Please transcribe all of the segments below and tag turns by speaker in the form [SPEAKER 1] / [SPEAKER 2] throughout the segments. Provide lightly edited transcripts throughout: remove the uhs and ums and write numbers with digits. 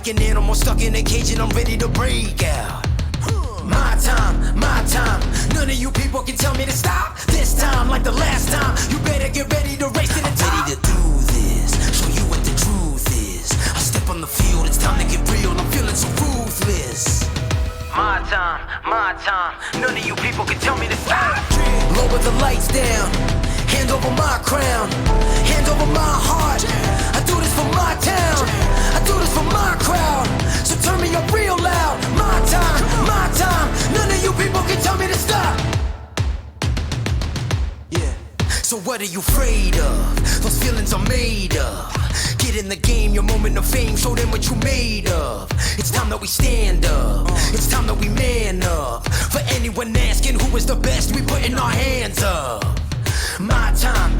[SPEAKER 1] like an animal stuck in a cage and I'm ready to break out. My time, none of you people can tell me to stop. This time, like the last time, you better get ready to race to the top. I'm ready to do this, show you what the truth is. I step on the field, it's time to get real, I'm feeling so ruthless. My time, none of you people can tell me to stop. Lower the lights down, hand over my crown, hand over my heart. I do this for my town, I do this for my crowd. So turn me up real loud. My time, none of you people can tell me to stop. Yeah. So what are you afraid of? Those feelings are made of. Get in the game, your moment of fame, show them what you made of. It's time that we stand up, it's time that we man up. For anyone asking who is the best, we putting our hands up. My time,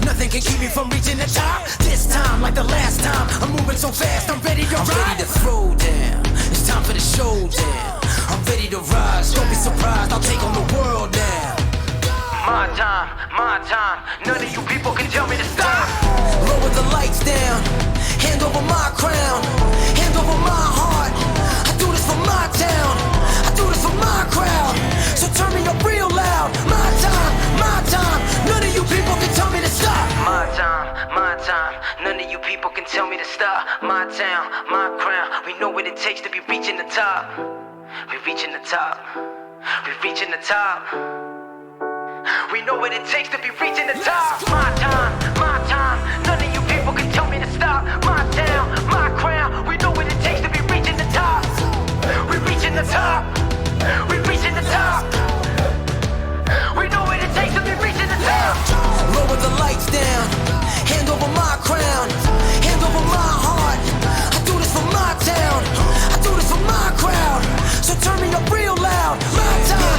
[SPEAKER 1] nothing can keep me from reaching the top. This time, like the last time, I'm moving so fast, I'm ready to ride. I'm ready to throw down, it's time for the showdown. I'm ready to rise, don't be surprised, I'll take on the world now. My time, none of you people can tell me to stop. Lower the lights down, hand over my crown, hand over my heart. I do this for my town, I do this for my crowd. So turn me up real loud. My time, none of you people can tell me to stop. My time, none of you people can tell me to stop. My town, my crown, we know what it takes to be reaching the top. We're reaching the top, we're reaching the top. We know what it takes to be reaching the top. My time, none of you people can tell me to stop. My town, my crown, we know what it takes to be reaching the top. We're reaching the top, we're reaching the top. We know what it takes to be reaching the top. Lower the lights down, hand over my crown, hand over my heart. I do this for my town, I do this for my crowd. So turn me up real loud. My time.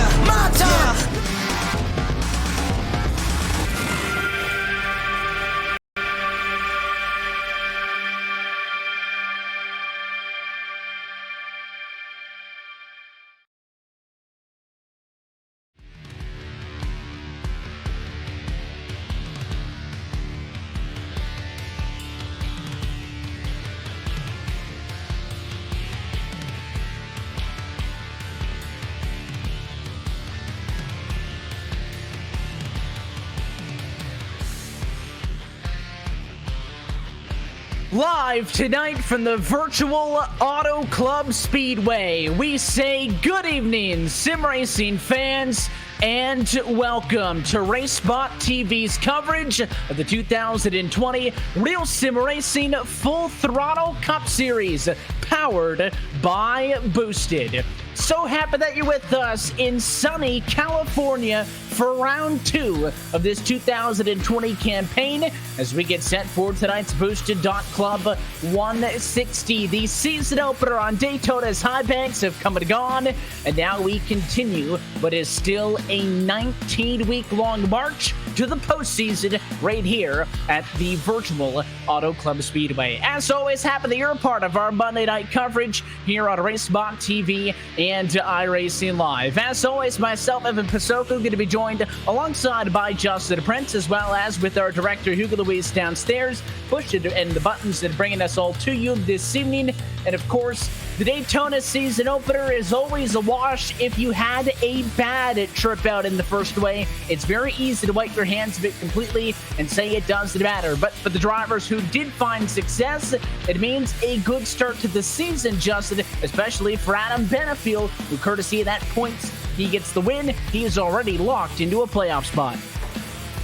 [SPEAKER 2] Live tonight from the virtual Auto Club Speedway, we say good evening, sim racing fans, and welcome to RacespotTV's coverage of the 2020 Real Sim Racing Full Throttle Cup Series, powered by Boosted. So happy that you're with us in sunny California for round 2 of this 2020 campaign as we get set for tonight's Boosted Club 160. The season opener on Daytona's high banks have come and gone, and now we continue what is still a 19-week-long march to the postseason right here at the virtual Auto Club Speedway. As always, happy that you're a part of our Monday night coverage here on RacespotTV and iRacing Live. As always, myself, Evan Pasoko, going to be joined alongside by Justin Prince, as well as with our director, Hugo Luis, downstairs, pushing and the buttons that are bringing us all to you this evening. And of course, the Daytona season opener is always a wash if you had a bad trip out in the first way. It's very easy to wipe your hands of it completely and say it doesn't matter. But for the drivers who did find success, it means a good start to the season, Justin, especially for Adam Benefield, who, courtesy of that points, he gets the win. He is already locked into a playoff spot.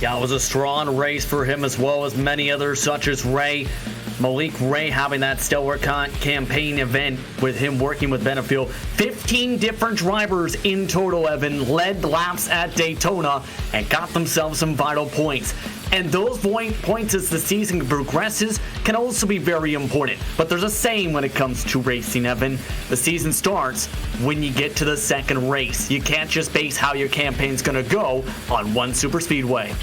[SPEAKER 3] Yeah, it was a strong race for him, as well as many others, such as Malik Ray having that stellar campaign event with him working with Benefield. 15 different drivers in total, Evan, led laps at Daytona and got themselves some vital points. And those points as the season progresses can also be very important. But there's a saying when it comes to racing, Evan. The season starts when you get to the second race. You can't just base how your campaign's going to go on one superspeedway.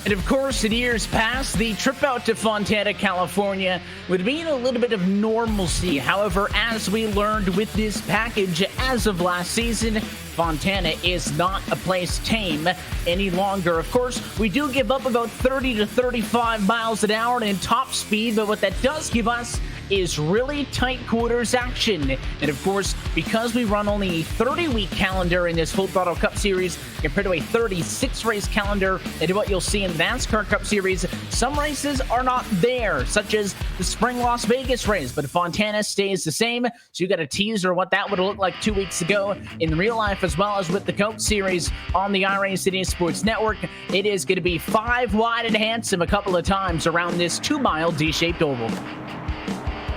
[SPEAKER 2] And of course, in years past, the trip out to Fontana, California would mean a little bit of normalcy. However, as we learned with this package as of last season, Fontana is not a place tame any longer. Of course, we do give up about 30 to 35 miles an hour in top speed, but what that does give us is really tight quarters action. And of course, because we run only a 30-week calendar in this Full Throttle Cup Series compared to a 36-race calendar and what you'll see in the NASCAR Cup Series, some races are not there, such as the Spring Las Vegas race, but Fontana stays the same. So you got a teaser of what that would look like 2 weeks ago in real life, as well as with the Cup Series on the iRacing eSports Network. It is going to be 5 wide and handsome a couple of times around this 2-mile D-shaped oval.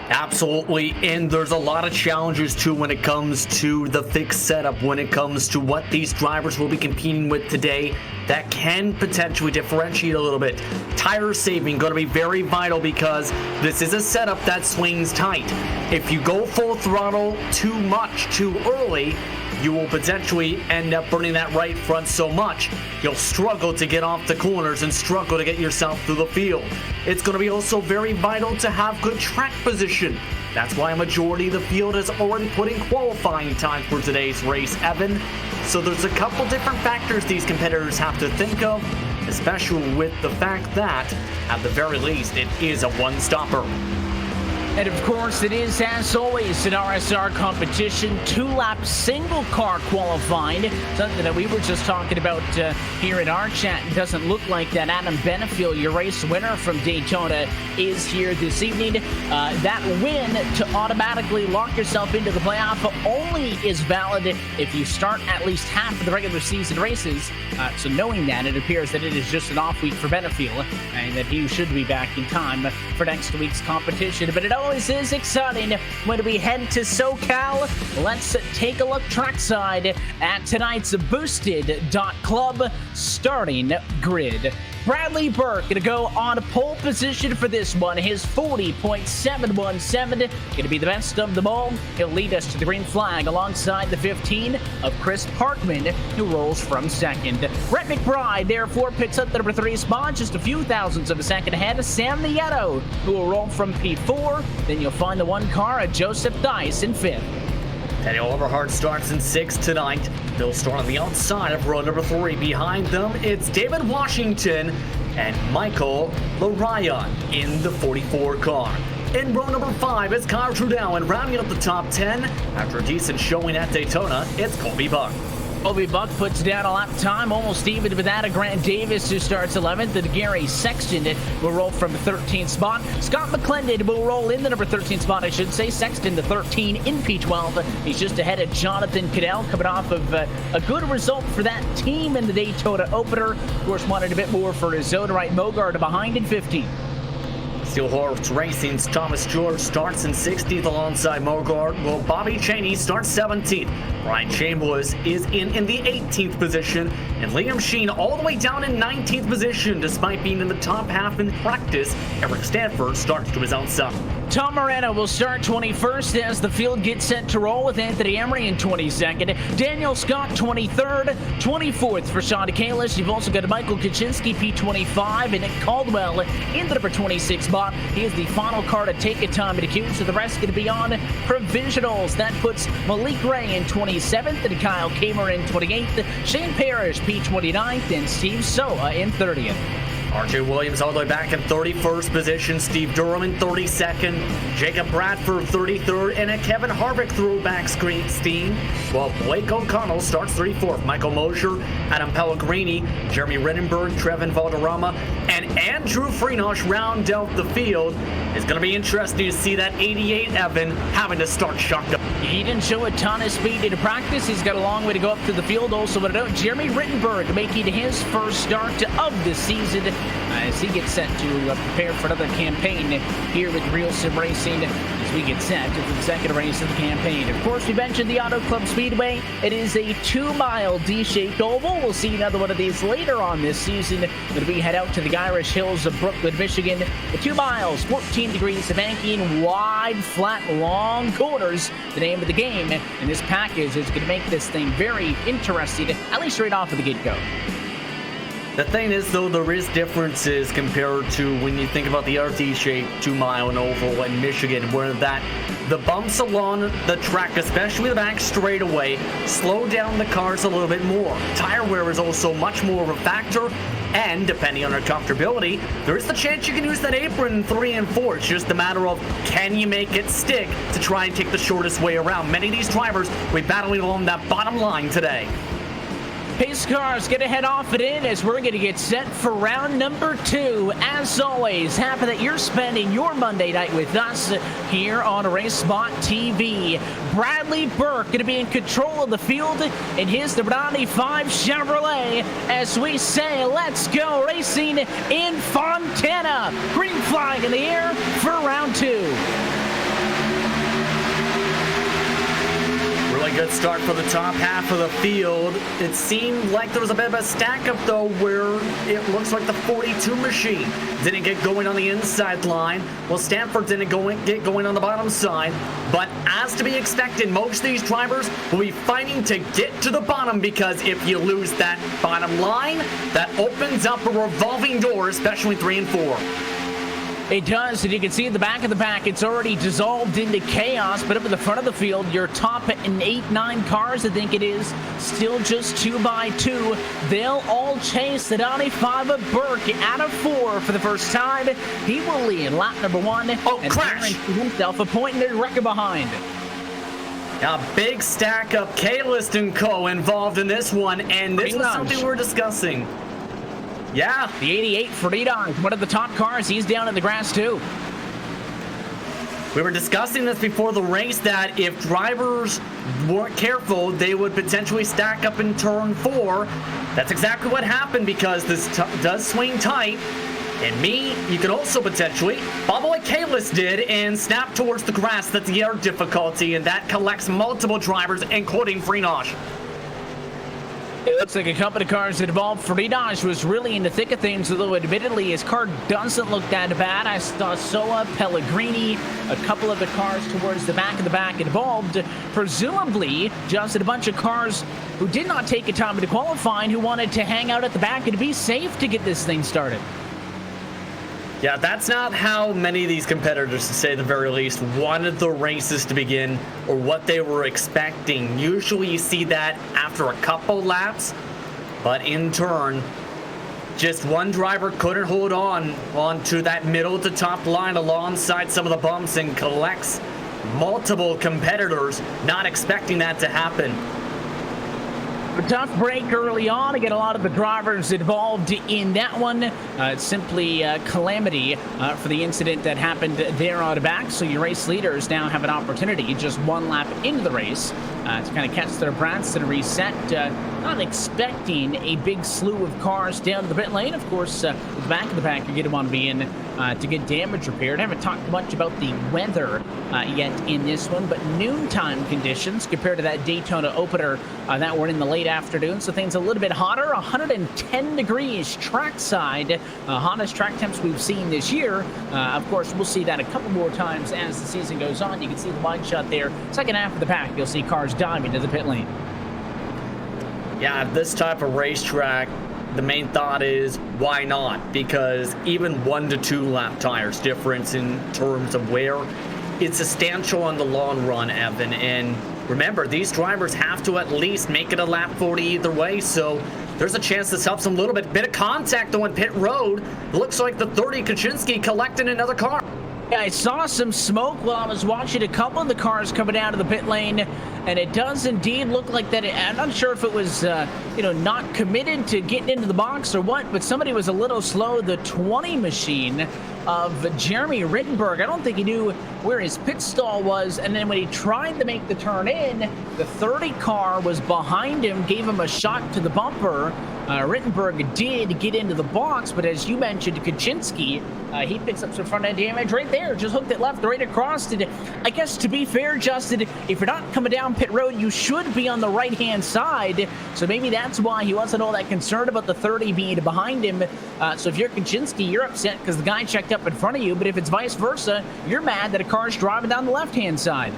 [SPEAKER 3] Absolutely, and there's a lot of challenges too when it comes to the fixed setup, when it comes to what these drivers will be competing with today that can potentially differentiate a little bit. Tire saving going to be very vital because this is a setup that swings tight. If you go full throttle too much too early, you will potentially end up burning that right front so much, you'll struggle to get off the corners and struggle to get yourself through the field. It's going to be also very vital to have good track position. That's why a majority of the field has already put in qualifying time for today's race, Evan. So there's a couple different factors these competitors have to think of, especially with the fact that, at the very least, it is a one-stopper.
[SPEAKER 2] And of course, it is, as always, an RSR competition, 2-lap single-car qualifying, something that we were just talking about here in our chat. It doesn't look like that Adam Benefiel, your race winner from Daytona, is here this evening. That win to automatically lock yourself into the playoff only is valid if you start at least half of the regular season races. So knowing that, it appears that it is just an off week for Benefiel and that he should be back in time for next week's competition. But it always is exciting when we head to SoCal. Let's take a look trackside at tonight's boosted.club starting grid. Bradley Burke going to go on pole position for this one. His 40.717 going to be the best of them all. He'll lead us to the green flag alongside the 15 of Chris Parkman, who rolls from second. Brett McBride, therefore, picks up the number 3 spot, just a few thousandths of a second ahead. Sam Nieto, who will roll from P4. Then you'll find the one car at Joseph Dice in 5th.
[SPEAKER 3] Daniel Eberhard starts in 6th tonight. They'll start on the outside of row number 3. Behind them, it's David Washington and Michael Larion in the 44 car. In row number 5, it's Kyle Trudell, and rounding up the top 10, after a decent showing at Daytona, it's Colby Buck.
[SPEAKER 2] Colby Buck puts down a lap time, almost even with that of Grant Davis, who starts 11th, and Gary Sexton will roll from the 13th spot. Scott McClendon will roll in the number 13 spot, I should say. Sexton to 13 in P12. He's just ahead of Jonathan Cadell, coming off of a good result for that team in the Daytona opener. Of course, wanted a bit more for his zone right. Mogard behind in 15.
[SPEAKER 3] Steel Horse Racing's Thomas George starts in 60th alongside Mogard, while Bobby Cheney starts 17th. Ryan Chambliss is in the 18th position, and Liam Sheen all the way down in 19th position despite being in the top half in practice. Eric Stanford starts to his own side.
[SPEAKER 2] Tom Moreno will start 21st as the field gets set to roll with Anthony Emery in 22nd. Daniel Scott 23rd, 24th for Sean Kalis. You've also got Michael Kaczynski P25 and Nick Caldwell in the number 26 spot. He is the final car to take a time to queue, so the rest going to be on provisionals. That puts Malik Ray in 27th and Kyle Kamer in 28th. Shane Parrish P29th and Steve Soa in 30th.
[SPEAKER 3] RJ Williams all the way back in 31st position. Steve Durham in 32nd. Jacob Bradford 33rd. And a Kevin Harvick throwback steam. While Blake O'Connell starts 34th. Michael Mosier, Adam Pellegrini, Jeremy Rittenberg, Trevin Valderrama, and Andrew Freenosh round out the field. It's going to be interesting to see that 88 Evan having to start shotgun.
[SPEAKER 2] He didn't show a ton of speed in practice. He's got a long way to go up to the field. Also, but note Jeremy Rittenberg making his first start of the season as he gets set to prepare for another campaign here with Real Sim Racing as we get set for the second race of the campaign. Of course, we mentioned the Auto Club Speedway. It is a 2-mile D-shaped oval. We'll see another one of these later on this season when we head out to the Irish Hills of Brooklyn, Michigan. The 2 miles, 14 degrees of banking, wide, flat, long corners, the name of the game. And this package is going to make this thing very interesting, at least right off of the get-go.
[SPEAKER 3] The thing is, though, there is differences compared to when you think about the RT-shaped 2-mile and oval in Michigan, where the bumps along the track, especially the back straightaway, slow down the cars a little bit more. Tire wear is also much more of a factor, and depending on your comfortability, there's the chance you can use that apron in 3 and 4. It's just a matter of, can you make it stick to try and take the shortest way around? Many of these drivers will be battling along that bottom line today.
[SPEAKER 2] Pace cars going to head off and in as we're going to get set for round number 2. As always, happy that you're spending your Monday night with us here on RacespotTV. Bradley Burke going to be in control of the field in his number 95 Chevrolet as we say, let's go racing in Fontana. Green flag in the air for round 2.
[SPEAKER 3] Really good start for the top half of the field. It seemed like there was a bit of a stack up though, where it looks like the 42 machine didn't get going on the inside line. Well, Stanford didn't get going on the bottom side. But as to be expected, most of these drivers will be fighting to get to the bottom, because if you lose that bottom line, that opens up a revolving door, especially in 3 and 4.
[SPEAKER 2] It does, and you can see in the back of the pack, it's already dissolved into chaos, but up at the front of the field, your top 8-9 cars, I think it is, still just 2 by 2. They'll all chase the 95 of Burke out of 4 for the first time. He will lead lap number 1.
[SPEAKER 3] Oh,
[SPEAKER 2] and
[SPEAKER 3] crash!
[SPEAKER 2] Himself a point and record behind.
[SPEAKER 3] A big stack of K-List and Co. involved in this one, and this was something we were discussing. Yeah.
[SPEAKER 2] The 88 for Redon, one of the top cars. He's down in the grass, too.
[SPEAKER 3] We were discussing this before the race, that if drivers weren't careful, they would potentially stack up in turn 4. That's exactly what happened, because this does swing tight. And you could also potentially bobble like Kalis did and snap towards the grass. That's the air difficulty, and that collects multiple drivers, including Freenosh.
[SPEAKER 2] It looks like a couple of cars involved. Freenosh was really in the thick of things, although admittedly his car doesn't look that bad. I saw Soa, Pellegrini, a couple of the cars towards the back of the pack involved. Presumably, just a bunch of cars who did not take a time to qualify and who wanted to hang out at the back and be safe to get this thing started.
[SPEAKER 3] Yeah, that's not how many of these competitors, to say the very least, wanted the races to begin or what they were expecting. Usually you see that after a couple laps, but in turn, just one driver couldn't hold on to that middle to top line alongside some of the bumps and collects multiple competitors, not expecting that to happen.
[SPEAKER 2] A tough break early on to get a lot of the drivers involved in that one. It's simply calamity for the incident that happened there on the back. So your race leaders now have an opportunity just one lap into the race to kind of catch their breaths and reset. Not expecting a big slew of cars down to the pit lane. Of course, the back of the pack, you're going to want to be in to get damage repaired. I haven't talked much about the weather yet in this one, but noontime conditions compared to that Daytona opener that were in the late afternoon, so things a little bit hotter. 110 degrees trackside, hottest track temps we've seen this year. Of course, we'll see that a couple more times as the season goes on. You can see the wide shot there. Second half of the pack, you'll see cars diving to the pit lane.
[SPEAKER 3] Yeah, this type of racetrack, the main thought is, why not? Because even 1 to 2 lap tires difference in terms of wear, it's substantial on the long run, Evan. And remember, these drivers have to at least make it a lap 40 either way, so there's a chance this helps them a little bit. Bit of contact on pit road. Looks like the 30 Kaczynski collecting another car.
[SPEAKER 2] Yeah, I saw some smoke while I was watching a couple of the cars coming out of the pit lane, and it does indeed look like that. I'm not sure if it was, not committed to getting into the box or what, but somebody was a little slow. The 20 machine of Jeremy Rittenberg, I don't think he knew where his pit stall was, and then when he tried to make the turn in, the 30 car was behind him, gave him a shot to the bumper. Rittenberg did get into the box, but as you mentioned, Kaczynski, he picks up some front-end damage right there. Just hooked it left, right across. I guess, to be fair, Justin, if you're not coming down pit road, you should be on the right-hand side. So maybe that's why he wasn't all that concerned about the 30 being behind him. So if you're Kaczynski, you're upset because the guy checked up in front of you. But if it's vice versa, you're mad that a car's driving down the left-hand side.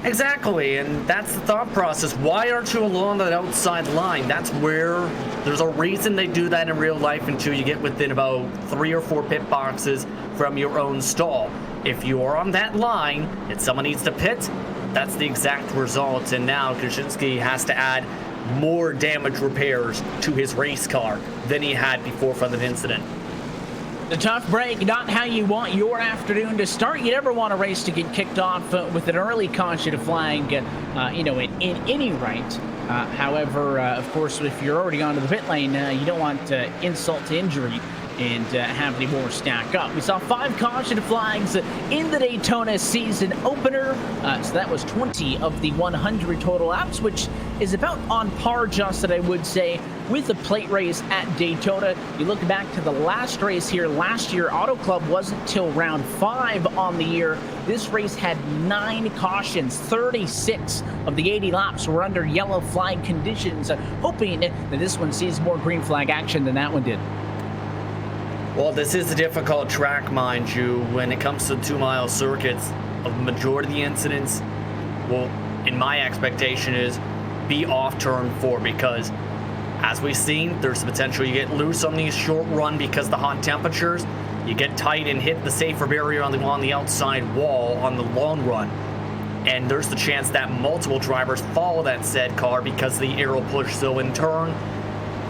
[SPEAKER 3] Exactly, and that's the thought process. Why aren't you along that outside line? That's where there's a reason they do that in real life until you get within about 3 or 4 pit boxes from your own stall. If you are on that line and someone needs to pit, that's the exact result. And now Kaczynski has to add more damage repairs to his race car than he had before from the incident.
[SPEAKER 2] A tough break, not how you want your afternoon to start. You never want a race to get kicked off with an early caution flag, in any right. However, of course, if you're already onto the pit lane, you don't want insult to injury and have any more stack up. We saw 5 caution flags in the Daytona season opener, so that was 20 of the 100 total laps, which is about on par, Justin, I would say, with the plate race at Daytona. You look back to the last race here last year, Auto Club wasn't till round 5 on the year. This race had 9 cautions. 36 of the 80 laps were under yellow flag conditions, hoping that this one sees more green flag action than that one did.
[SPEAKER 3] Well, this is a difficult track, mind you, when it comes to 2-mile circuits. A majority of the incidents, well, in my expectation is be off turn 4, because as we've seen, there's the potential you get loose on these short run because of the hot temperatures. You get tight and hit the safer barrier on the outside wall on the long run. And there's the chance that multiple drivers follow that said car because of the aero push. So in turn,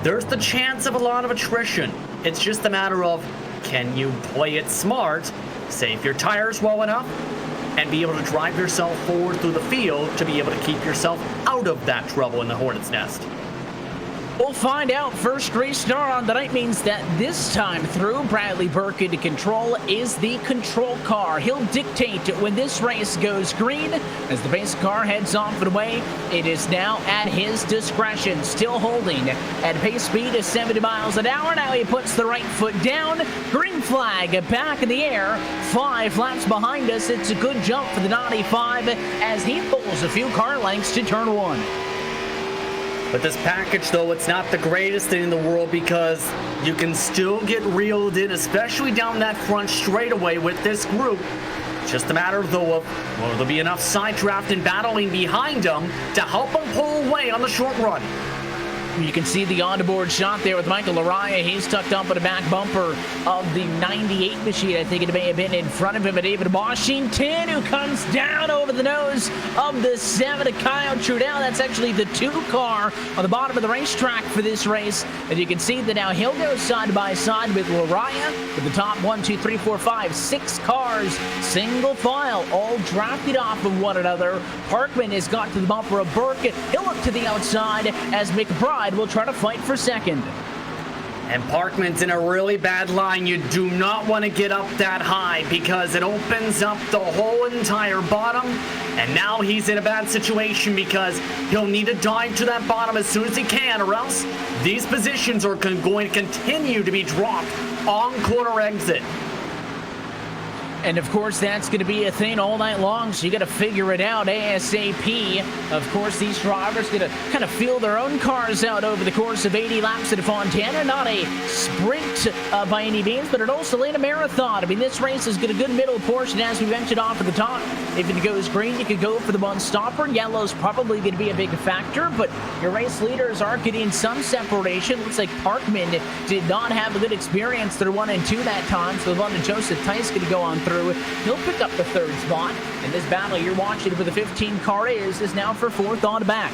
[SPEAKER 3] there's the chance of a lot of attrition. It's just a matter of, can you play it smart, save your tires well enough, and be able to drive yourself forward through the field to be able to keep yourself out of that trouble in the hornet's nest.
[SPEAKER 2] We'll find out. First race start on the night means that this time through, Bradley Burke into control is the control car. He'll dictate when this race goes green. As the base car heads off and away, it is now at his discretion. Still holding at pace speed of 70 miles an hour. Now he puts the right foot down. Green flag back in the air. 5 laps behind us. It's a good jump for the 95 as he pulls a few car lengths to turn 1.
[SPEAKER 3] But this package, though, it's not the greatest thing in the world because you can still get reeled in, especially down that front straightaway with this group. It's just a matter, though, of will there be enough side draft and battling behind them to help them pull away on the short run.
[SPEAKER 2] You can see the on-board shot there with Michael Araya. He's tucked up in the back bumper of the 98 machine. I think it may have been in front of him. But David Washington, who comes down over the nose of the 7 of Kyle Trudell. That's actually the 2 car on the bottom of the racetrack for this race. And you can see that now he'll go side by side with Araya with the top 1, 2, 3, 4, 5, 6 cars, single file, all drafted off of one another. Parkman has got to the bumper of Burke. He'll look to the outside as McBride will try to fight for second.
[SPEAKER 3] And Parkman's in a really bad line. You do not want to get up that high because it opens up the whole entire bottom. And now he's in a bad situation because he'll need to dive to that bottom as soon as he can, or else these positions are going to continue to be dropped on corner exit.
[SPEAKER 2] And of course, that's going to be a thing all night long, so you got to figure it out ASAP. Of course, these drivers going to kind of feel their own cars out over the course of 80 laps at Fontana. Not a sprint by any means, but it also ain't a marathon. I mean, this race has got a good middle portion, as we mentioned off at the top. If it goes green, you could go for the one-stopper. Yellow's probably going to be a big factor, but your race leaders are getting some separation. Looks like Parkman did not have a good experience through 1 and 2 that time, so the one that Joseph Tice going to go on through. He'll pick up the 3rd spot, and this battle you're watching where the 15 car is now for 4th on back.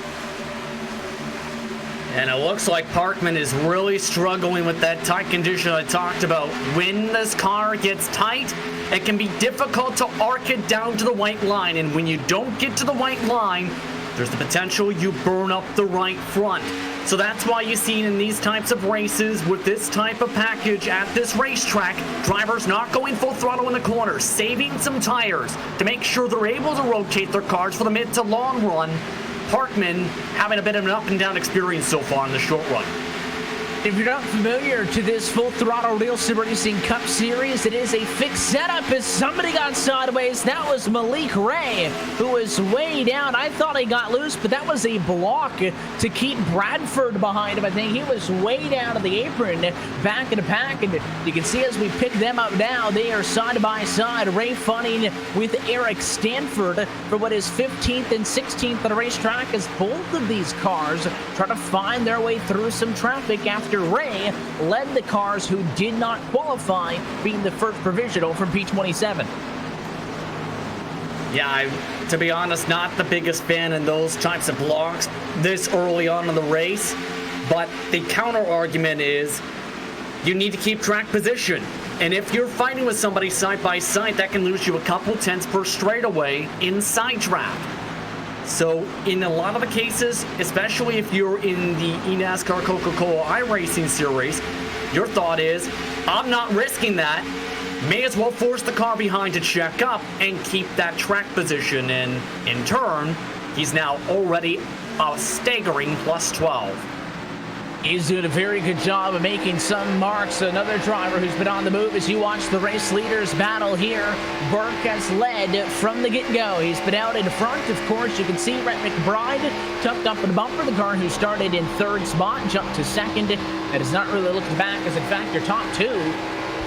[SPEAKER 3] And it looks like Parkman is really struggling with that tight condition I talked about. When this car gets tight, it can be difficult to arc it down to the white line, and when you don't get to the white line, there's the potential you burn up the right front. So that's why you see in these types of races with this type of package at this racetrack, drivers not going full throttle in the corner, saving some tires to make sure they're able to rotate their cars for the mid to long run. Parkman having a bit of an up and down experience so far in the short run.
[SPEAKER 2] If you're not familiar to this Full Throttle RealSimRacing Cup Series, it is a fixed setup as somebody got sideways. That was Malik Ray, who was way down. I thought he got loose, but that was a block to keep Bradford behind him. I think he was way down to the apron, back in the pack, and you can see as we pick them up now, they are side by side. Ray funning with Eric Stanford for what is 15th and 16th on the racetrack as both of these cars try to find their way through some traffic after Ray led the cars who did not qualify, being the first provisional from P27.
[SPEAKER 3] Yeah, to be honest, not the biggest fan in those types of blocks this early on in the race, but the counter argument is you need to keep track position. And if you're fighting with somebody side by side, that can lose you a couple tenths per straightaway inside track. So in a lot of the cases, especially if you're in the NASCAR Coca-Cola iRacing series, your thought is, I'm not risking that. May as well force the car behind to check up and keep that track position. And in turn, he's now already a staggering plus 12.
[SPEAKER 2] He's doing a very good job of making some marks. Another driver who's been on the move as you watch the race leaders battle here. Burke has led from the get-go. He's been out in front. Of course, you can see Rhett McBride tucked up in the bumper. The car who started in third spot jumped to second. That is not really looking back, as in fact, your top two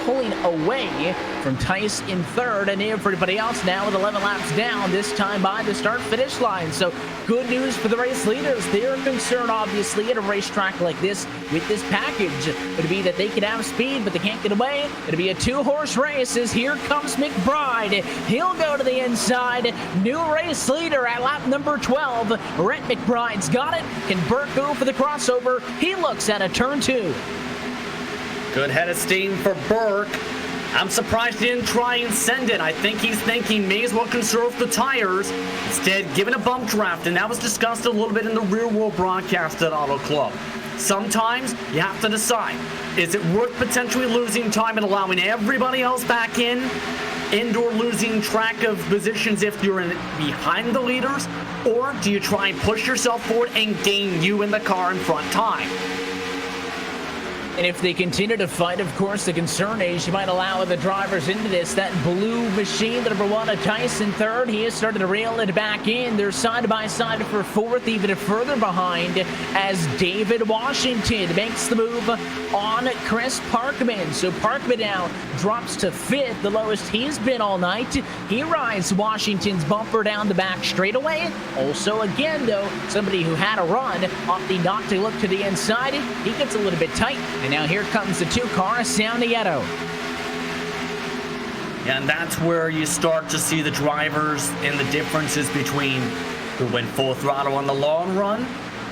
[SPEAKER 2] pulling away from Tice in third, and everybody else now with 11 laps down, this time by the start-finish line. So good news for the race leaders. They're concerned, obviously, at a racetrack like this with this package would be that they can have speed, but they can't get away. It'll be a two-horse race as here comes McBride. He'll go to the inside. New race leader at lap number 12. Rhett McBride's got it. Can Burke go for the crossover? He looks at a turn two.
[SPEAKER 3] Good head of steam for Burke. I'm surprised he didn't try and send it. I think he's thinking may as well conserve the tires. Instead, given a bump draft, and that was discussed a little bit in the real-world broadcast at Auto Club. Sometimes you have to decide, is it worth potentially losing time and allowing everybody else back in, and/or losing track of positions if you're behind the leaders, or do you try and push yourself forward and gain you in the car in front time?
[SPEAKER 2] And if they continue to fight, of course, the concern is you might allow the drivers into this. That blue machine, the number one, Tyson third. He has started to reel it back in. They're side by side for fourth, even further behind, as David Washington makes the move on Chris Parkman. So Parkman now drops to fifth, the lowest he's been all night. He rides Washington's bumper down the back straightaway. Also, again, though, somebody who had a run opting not to look to the inside. He gets a little bit tight. And now here comes the two-car, San Nieto.
[SPEAKER 3] And that's where you start to see the drivers and the differences between who went full throttle on the long run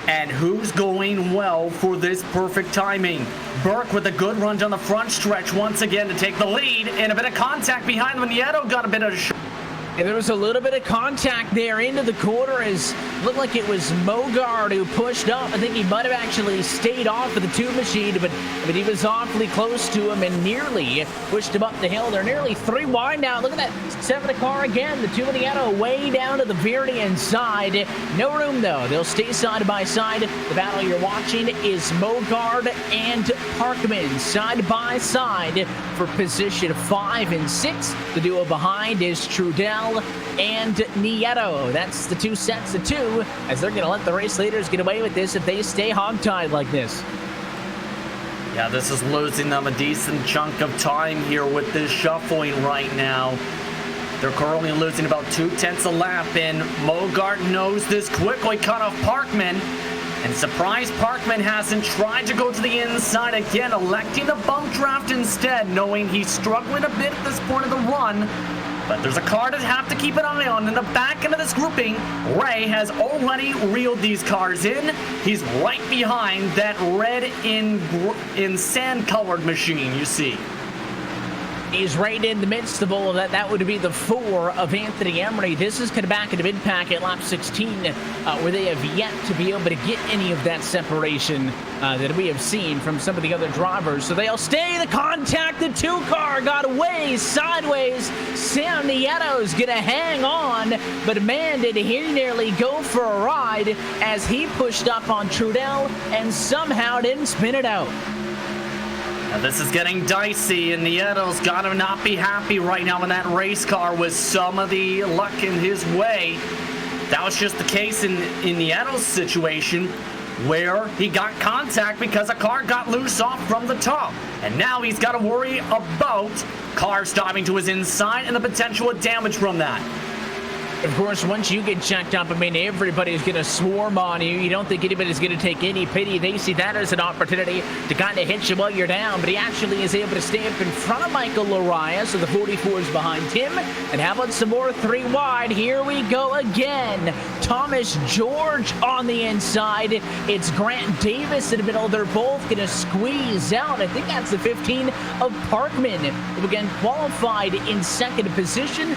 [SPEAKER 3] and who's going well for this perfect timing. Burke with a good run down the front stretch once again to take the lead, and a bit of contact behind him. Nieto got a bit of a
[SPEAKER 2] And there was a little bit of contact there into the quarter, as looked like it was Mogard who pushed up. I think he might have actually stayed off of the two machine, but he was awfully close to him and nearly pushed him up the hill. They're nearly three wide now. Look at that 7 car again. The two Nieto way down to the very inside. No room, though. They'll stay side by side. The battle you're watching is Mogard and Parkman side by side for position 5 and 6. The duo behind is Trudell and Nieto. That's the two sets of two, as they're going to let the race leaders get away with this if they stay hogtied like this.
[SPEAKER 3] Yeah, this is losing them a decent chunk of time here with this shuffling right now. They're currently losing about 2/10 a lap, and Mogart knows this quickly, cut off Parkman. And surprise, Parkman hasn't tried to go to the inside again, electing a bump draft instead, knowing he's struggling a bit at this point of the run. But there's a car to have to keep an eye on. In the back end of this grouping, Ray has already reeled these cars in. He's right behind that red in sand-colored machine you see.
[SPEAKER 2] He's right in the midst of all of that. That would be the 4 of Anthony Emery. This is kind of back into mid-pack at lap 16, where they have yet to be able to get any of that separation that we have seen from some of the other drivers. So they'll stay the contact. The 2 car got away sideways. Sam Nieto's going to hang on, but man, did he nearly go for a ride as he pushed up on Trudell and somehow didn't spin it out.
[SPEAKER 3] Now this is getting dicey, and Nieto's got to not be happy right now in that race car with some of the luck in his way. That was just the case in Nieto's situation, where he got contact because a car got loose off from the top. And now he's got to worry about cars diving to his inside and the potential of damage from that.
[SPEAKER 2] Of course, once you get checked up, I mean, everybody's going to swarm on you. You don't think anybody's going to take any pity. They see that as an opportunity to kind of hit you while you're down. But he actually is able to stay up in front of Michael Lariah, so the 44 is behind him. And how about some more 3 wide? Here we go again. Thomas George on the inside. It's Grant Davis in the middle. They're both going to squeeze out. I think that's the 15 of Parkman, who again qualified in second position.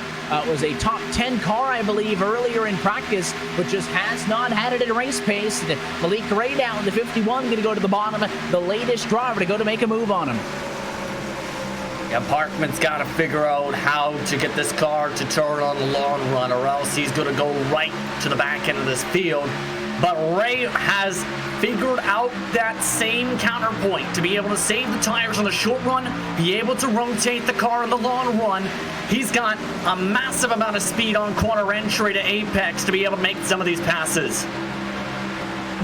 [SPEAKER 2] Was a top 10 car, I believe, earlier in practice, but just has not had it at race pace. Malik Ray down to 51, going to go to the bottom. The latest driver to go to make a move on him.
[SPEAKER 3] Yeah, Parkman's got to figure out how to get this car to turn on the long run, or else he's going to go right to the back end of this field. But Ray has figured out that same counterpoint to be able to save the tires on the short run, be able to rotate the car in the long run. He's got a massive amount of speed on corner entry to apex to be able to make some of these passes.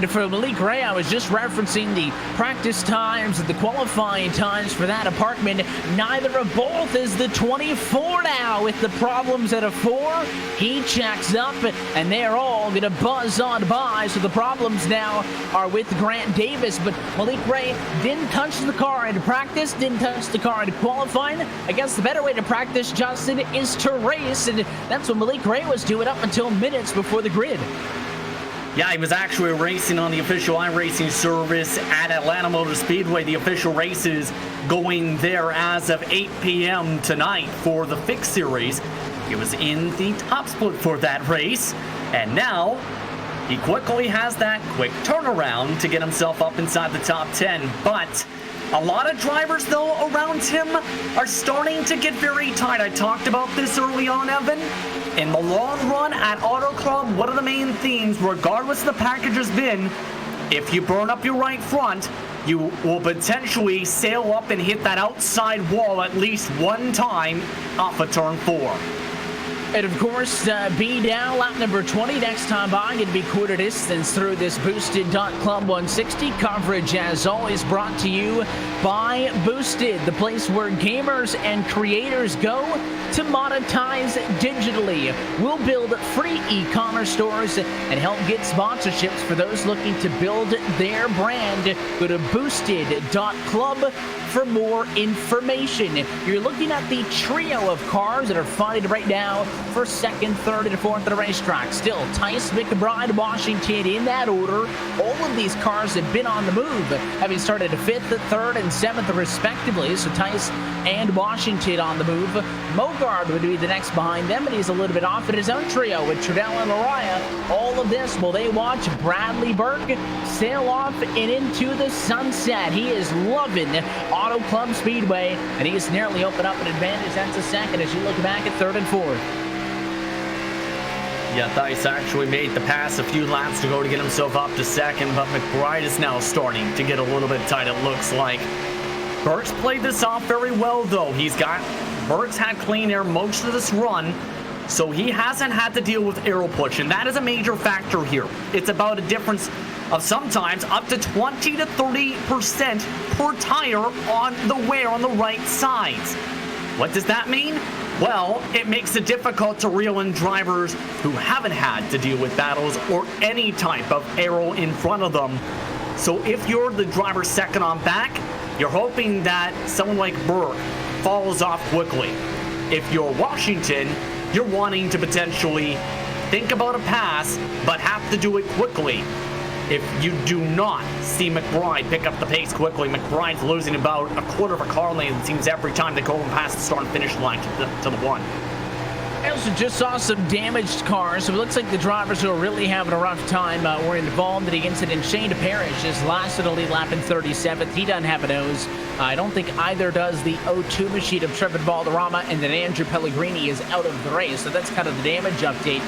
[SPEAKER 2] For Malik Ray, I was just referencing the practice times and the qualifying times for that of Parkman. Neither of both is the 24 now with the problems at a 4. He checks up, and they're all going to buzz on by. So the problems now are with Grant Davis, but Malik Ray didn't touch the car in practice, didn't touch the car in qualifying. I guess the better way to practice, Justin, is to race, and that's what Malik Ray was doing up until minutes before the grid.
[SPEAKER 3] Yeah, he was actually racing on the official iRacing service at Atlanta Motor Speedway. The official races going there as of 8 p.m. tonight for the Fix Series. He was in the top split for that race, and now he quickly has that quick turnaround to get himself up inside the top 10. But a lot of drivers, though, around him are starting to get very tight. I talked about this early on, Evan. In the long run at Auto Club, one of the main themes, regardless of the package has been, if you burn up your right front, you will potentially sail up and hit that outside wall at least one time off of turn 4.
[SPEAKER 2] And of course, be down lap number 20 next time by. Going to be quarter distance through this boosted Club 160 coverage, as always, brought to you by Boosted, the place where gamers and creators go to monetize digitally. We'll build free e-commerce stores and help get sponsorships for those looking to build their brand. Go to boosted.club for more information. You're looking at the trio of cars that are fighting right now for second, third, and fourth at the racetrack. Still, Tice, McBride, Washington in that order. All of these cars have been on the move, having started 5th, 3rd, and 7th respectively. So Tice and Washington on the move. Mogard would be the next behind them, and he's a little bit off in his own trio with Trudell and Lariah. All of this while they watch Bradley Burke sail off and into the sunset. He is loving Auto Club Speedway, and he's nearly opened up an advantage. That's a second as you look back at 3rd and 4th.
[SPEAKER 3] Yeah, Thice actually made the pass a few laps to go to get himself up to 2nd, but McBride is now starting to get a little bit tight, it looks like. Burke's played this off very well, though. Burke's had clean air most of this run, so he hasn't had to deal with aero push, and that is a major factor here. It's about a difference of sometimes up to 20 to 30% per tire on the wear on the right sides. What does that mean? Well, it makes it difficult to reel in drivers who haven't had to deal with battles or any type of aero in front of them. So if you're the driver second on back, you're hoping that someone like Burke falls off quickly. If you're Washington, you're wanting to potentially think about a pass, but have to do it quickly. if you do not see McBride pick up the pace quickly. McBride's losing about a quarter of a car lane, it seems, every time they go past the start and finish line to the one.
[SPEAKER 2] I also just saw some damaged cars, so it looks like the drivers who are really having a rough time were involved in the incident. Shane Parrish just lasted a lead lap in 37th. He doesn't have a nose. I don't think either does the O2 machine of Trevor Valderrama, and then Andrew Pellegrini is out of the race. So that's kind of the damage update.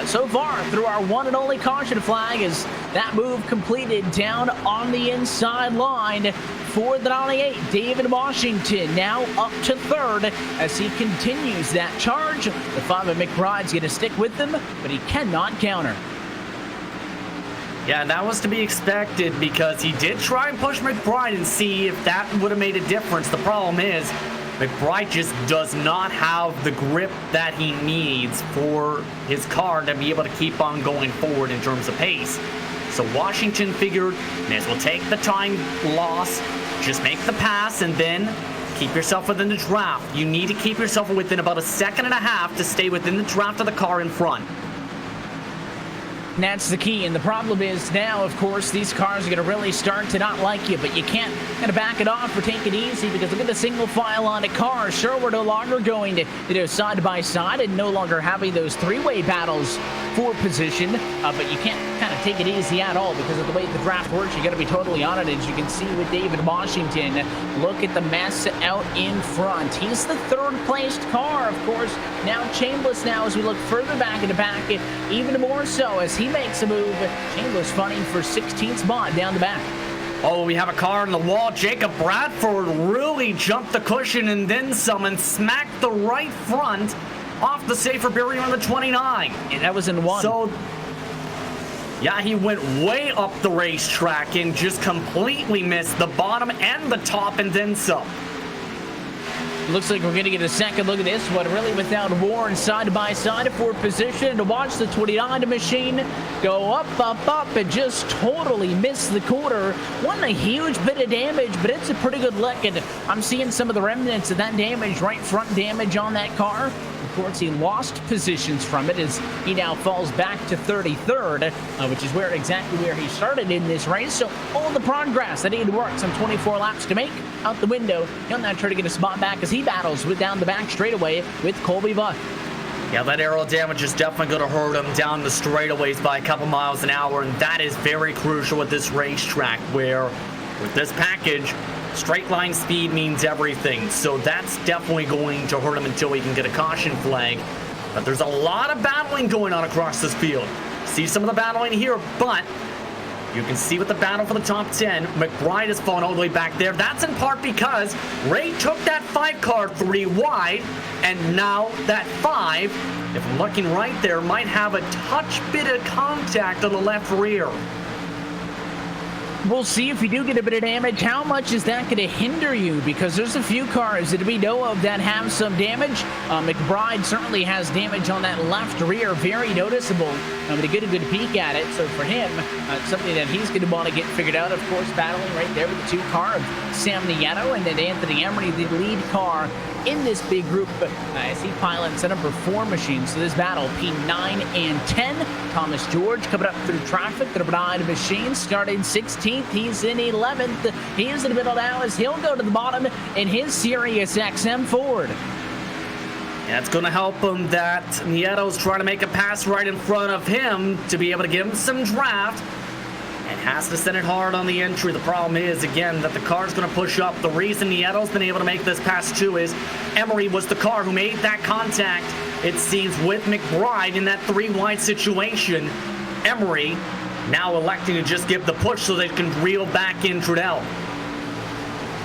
[SPEAKER 2] So far, through our one and only caution flag, is that move completed down on the inside line for the 98. David Washington now up to third as he continues that charge. The 5 of McBride's going to stick with them, but he cannot counter.
[SPEAKER 3] Yeah, that was to be expected because he did try and push McBride and see if that would have made a difference. The problem is McBride just does not have the grip that he needs for his car to be able to keep on going forward in terms of pace. So Washington figured, may as well take the time loss, just make the pass, and then keep yourself within the draft. You need to keep yourself within about a second and a half to stay within the draft of the car in front.
[SPEAKER 2] And that's the key. And the problem is now, of course, these cars are going to really start to not like you, but you can't kind of back it off or take it easy because look at the single file on a car. Sure, we're no longer going to side by side and no longer having those three-way battles for position, but you can't kind of take it easy at all because of the way the draft works. You got to be totally on it, as you can see with David Washington. Look at the mess out in front. He's the third-placed car, of course. Now Chambliss now as we look further back in the back, even more so as he makes a move. Chambliss fighting for 16th spot down the back.
[SPEAKER 3] Oh, we have a car in the wall. Jacob Bradford really jumped the cushion and then some and smacked the right front off the safer barrier on the 29.
[SPEAKER 2] And that was in one.
[SPEAKER 3] So, yeah, he went way up the racetrack and just completely missed the bottom and the top and then some.
[SPEAKER 2] Looks like we're going to get a second look at this one, really without Warren side by side for position to watch the 29 machine go up, and just totally miss the quarter. Wasn't a huge bit of damage, but it's a pretty good look, and I'm seeing some of the remnants of that damage, right front damage on that car. Of course, he lost positions from it as he now falls back to 33rd, which is exactly where he started in this race. So all the progress that he had worked some 24 laps to make out the window. He'll now try to get a spot back as he battles down the back straightaway with Colby Buck.
[SPEAKER 3] Yeah, that aero damage is definitely going to hurt him down the straightaways by a couple miles an hour, and that is very crucial at this racetrack where, with this package, straight line speed means everything. So that's definitely going to hurt him until he can get a caution flag. But there's a lot of battling going on across this field. See some of the battling here, but you can see with the battle for the top 10, McBride has fallen all the way back there. That's in part because Ray took that 5 car 3 wide, and now that 5, if I'm looking right there, might have a touch bit of contact on the left rear.
[SPEAKER 2] We'll see if you do get a bit of damage. How much is that going to hinder you? Because there's a few cars that we know of that have some damage. McBride certainly has damage on that left rear, very noticeable. To get a good peek at it. So for him, something that he's going to want to get figured out. Of course, battling right there with the 2 car of Sam Nieto and then Anthony Emery, the lead car in this big group as he pilots a number 4 machine. So this battle, P9 and 10. Thomas George coming up through traffic. The 9 machine started 16th. He's in 11th. He is in the middle now as he'll go to the bottom in his Sirius XM Ford.
[SPEAKER 3] Yeah, it's going to help him that Nieto's trying to make a pass right in front of him to be able to give him some draft. And has to send it hard on the entry. The problem is, again, that the car's going to push up. The reason Nieto's been able to make this pass too is Emery was the car who made that contact, it seems, with McBride in that 3 wide situation. Emery now electing to just give the push so they can reel back in Trudell.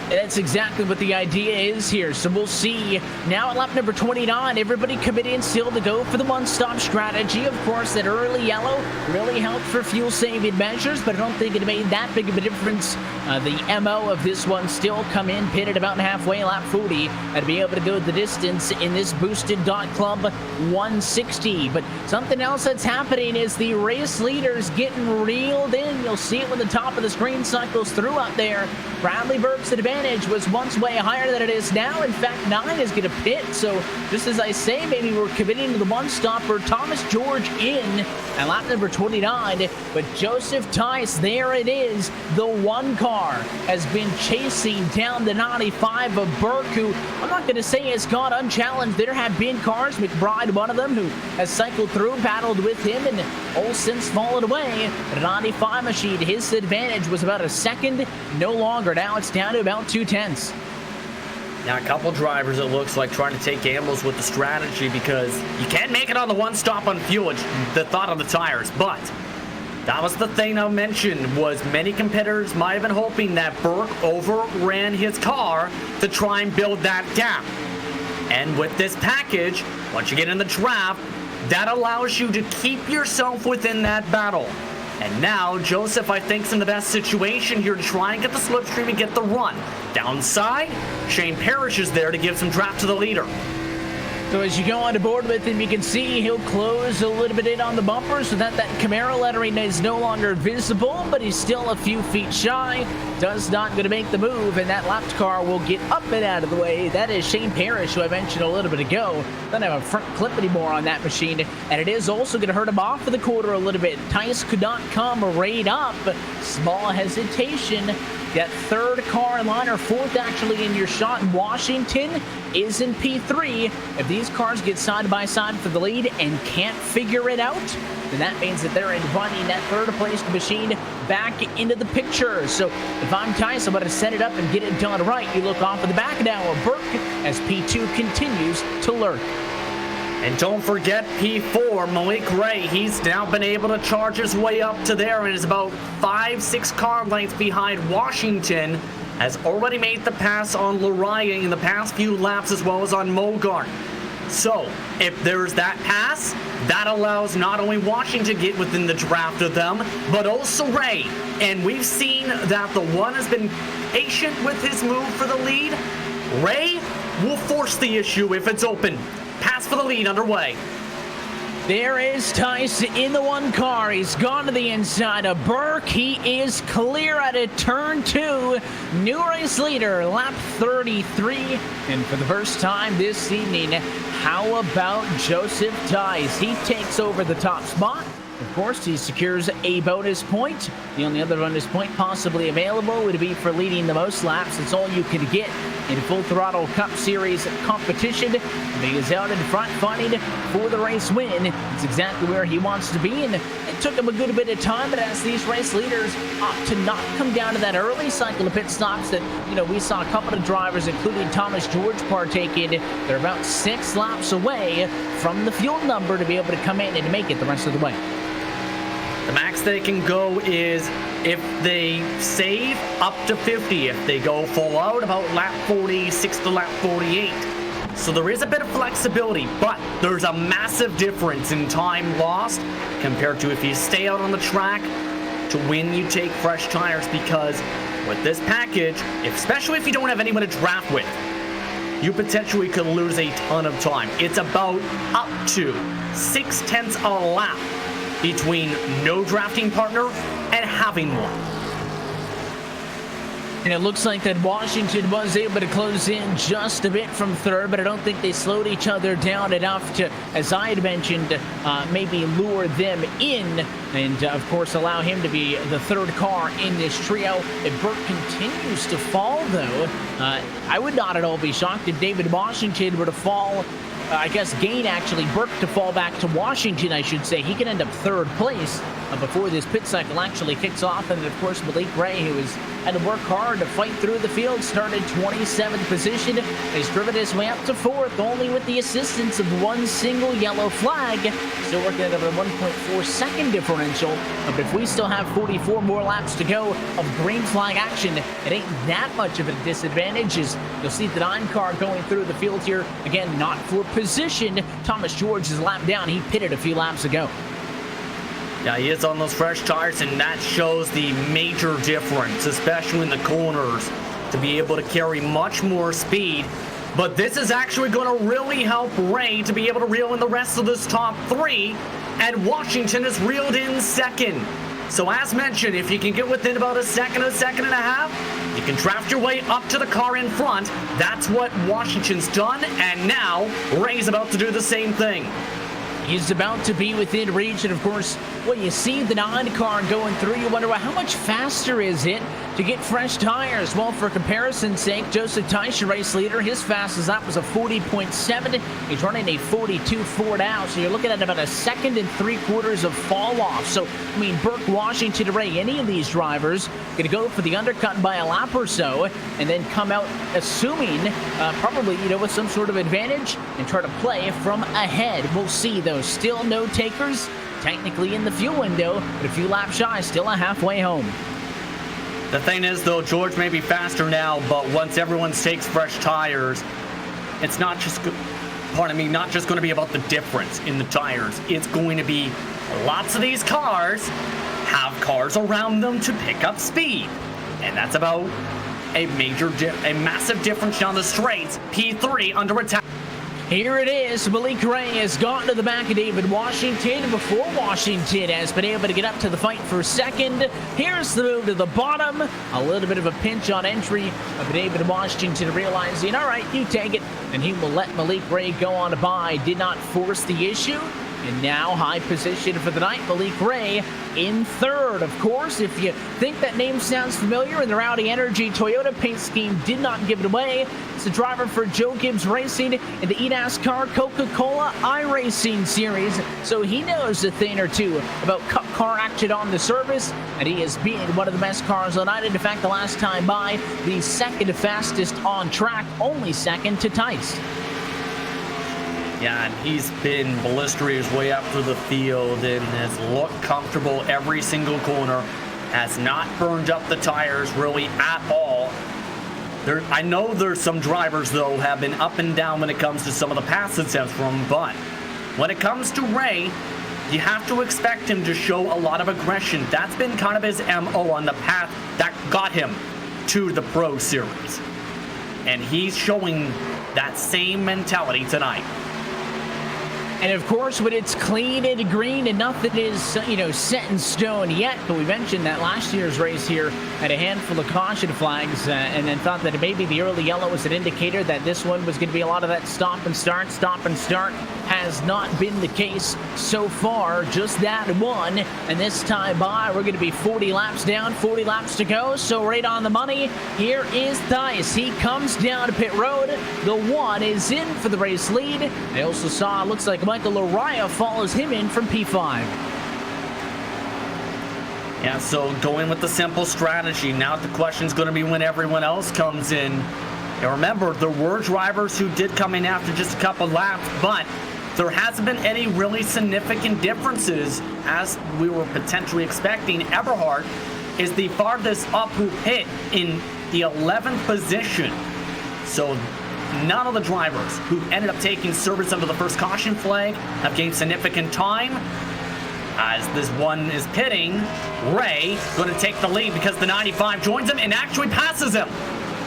[SPEAKER 2] That's exactly what the idea is here. So we'll see now at lap number 29, everybody committing still to go for the one-stop strategy. Of course, that early yellow really helped for fuel-saving measures, but I don't think it made that big of a difference. The MO of this one still come in, pitted about halfway, lap 40, and be able to go the distance in this boosted Dot Club 160. But something else that's happening is the race leaders getting reeled in. You'll see it when the top of the screen cycles through up there. Bradley Burke's advantage. advantage was once way higher than it is now. In fact, 9 is going to pit. So just as I say, maybe we're committing to the one-stopper. Thomas George in at lap number 29. But Joseph Tice, there it is. The one car has been chasing down the 95 of Burke, who I'm not going to say has gone unchallenged. There have been cars, McBride one of them, who has cycled through, battled with him, and all since fallen away. The 95 machine, his advantage was about a second, no longer. Now it's down to about 2/10.
[SPEAKER 3] Now, a couple drivers, it looks like, trying to take gambles with the strategy because you can't make it on the one stop on fuel. It's the thought on the tires. But that was the thing I mentioned, was many competitors might have been hoping that Burke overran his car to try and build that gap. And with this package, once you get in the draft, that allows you to keep yourself within that battle. And now, Joseph, I think, is in the best situation here to try and get the slipstream and get the run. Downside, Shane Parrish is there to give some draft to the leader.
[SPEAKER 2] So as you go on board with him, you can see he'll close a little bit in on the bumper so that Camaro lettering is no longer visible, but he's still a few feet shy. Does not going to make the move, and that lapped car will get up and out of the way. That is Shane Parrish, who I mentioned a little bit ago. Doesn't have a front clip anymore on that machine, and it is also going to hurt him off of the quarter a little bit. Tice could not come right up. Small hesitation. That third car in line, or fourth actually in your shot, Washington is in P3. If these cars get side by side for the lead and can't figure it out, then that means that they're inviting that third place machine back into the picture. So if I'm Tice, I'm going to set it up and get it done right. You look off of the back now of Burke as P2 continues to lurk.
[SPEAKER 3] And don't forget P4, Malik Ray. He's now been able to charge his way up to there and is about 5-6 car lengths behind Washington. Has already made the pass on Lariah in the past few laps as well as on Mogart. So if there's that pass, that allows not only Washington to get within the draft of them, but also Ray. And we've seen that the one has been patient with his move for the lead. Ray will force the issue if it's open. Pass for the lead underway.
[SPEAKER 2] There is Tice in the one car. He's gone to the inside of Burke. He is clear at a turn 2. New race leader, lap 33. And for the first time this evening, how about Joseph Tice? He takes over the top spot. Of course, he secures a bonus point. The only other bonus point possibly available would be for leading the most laps. It's all you can get in Full Throttle Cup Series competition. But he is out in front fighting for the race win. It's exactly where he wants to be, and it took him a good bit of time, but as these race leaders opt to not come down to that early cycle of pit stops that, we saw a couple of drivers, including Thomas George, partake in. They're about 6 laps away from the fuel number to be able to come in and make it the rest of the way.
[SPEAKER 3] The max they can go is if they save up to 50. If they go full out, about lap 46 to lap 48. So there is a bit of flexibility, but there's a massive difference in time lost compared to if you stay out on the track to when you take fresh tires, because with this package, especially if you don't have anyone to draft with, you potentially could lose a ton of time. It's about up to 0.6 a lap between no drafting partner and having one.
[SPEAKER 2] And it looks like that Washington was able to close in just a bit from third, but I don't think they slowed each other down enough to, as I had mentioned, maybe lure them in and, of course, allow him to be the third car in this trio. If Burke continues to fall, though, I would not at all be shocked if David Washington were to fall. Gain actually, Burke to fall back to Washington, I should say. He can end up third place before this pit cycle actually kicks off. And of course, Malik Ray, who has had to work hard to fight through the field, started 27th position. He's driven his way up to 4th, only with the assistance of one single yellow flag. Still working at a 1.4 second differential. But if we still have 44 more laps to go of green flag action, it ain't that much of a disadvantage. As you'll see the 9 car going through the field here. Again, not for position. Thomas George is lapped down. He pitted a few laps ago.
[SPEAKER 3] Yeah, he is on those fresh tires, and that shows the major difference, especially in the corners, to be able to carry much more speed. But this is actually going to really help Ray to be able to reel in the rest of this top 3, and Washington is reeled in second. So as mentioned, if you can get within about a second and a half, You can draft your way up to the car in front. That's what Washington's done, and now Ray's about to do the same thing.
[SPEAKER 2] He's about to be within reach, and of course, when you see the 9 car going through, you wonder, well, how much faster is it to get fresh tires? Well, for comparison's sake, Joseph Tice, your race leader, his fastest lap was a 40.7. He's running a 42.4 now, so you're looking at about a 1 3/4 seconds of fall off. So, I mean, Burke, Washington, Ray, any of these drivers going to go for the undercut by a lap or so, and then come out assuming probably, with some sort of advantage and try to play from ahead. We'll see, though. Still no takers. Technically in the fuel window, but a few laps shy, still a halfway home.
[SPEAKER 3] The thing is, though, George may be faster now, but once everyone takes fresh tires, it's not just going to be about the difference in the tires. It's going to be lots of these cars have cars around them to pick up speed, and that's about a massive difference down the straights. P3 under attack.
[SPEAKER 2] Here it is. Malik Ray has gotten to the back of David Washington before Washington has been able to get up to the fight for second. Here's the move to the bottom. A little bit of a pinch on entry of David Washington, realizing, all right, you take it. And he will let Malik Ray go on by. Did not force the issue. And now high position for the night, Malik Ray in third. Of course, if you think that name sounds familiar, in the Rowdy Energy Toyota paint scheme did not give it away. It's the driver for Joe Gibbs Racing in the NASCAR Coca-Cola iRacing Series. So he knows a thing or two about cup car action on the surface, and he has been one of the best cars on night. In fact, the last time by, the second fastest on track, only second to Tice.
[SPEAKER 3] Yeah, and he's been blistering his way up through the field and has looked comfortable every single corner. Has not burned up the tires really at all. I know there's some drivers, though, have been up and down when it comes to some of the passes from, but when it comes to Ray, you have to expect him to show a lot of aggression. That's been kind of his MO on the path that got him to the Pro Series. And he's showing that same mentality tonight.
[SPEAKER 2] And of course, when it's clean and green and nothing is, set in stone yet, but we mentioned that last year's race here had a handful of caution flags and then thought that maybe the early yellow was an indicator that this one was going to be a lot of that stop and start. Has not been the case so far, just that one. And this time by, we're going to be 40 laps down, 40 laps to go. So right on the money, here is Tice. He comes down to pit road. The one is in for the race lead. I also saw, looks like Michael Araya follows him in from P5.
[SPEAKER 3] Yeah, so going with the simple strategy. Now the question's going to be when everyone else comes in. And remember, there were drivers who did come in after just a couple laps, but there hasn't been any really significant differences as we were potentially expecting. Eberhard is the farthest up who hit in the 11th position. So none of the drivers who ended up taking service under the first caution flag have gained significant time. As this one is pitting, Ray going to take the lead because the 95 joins him and actually passes him.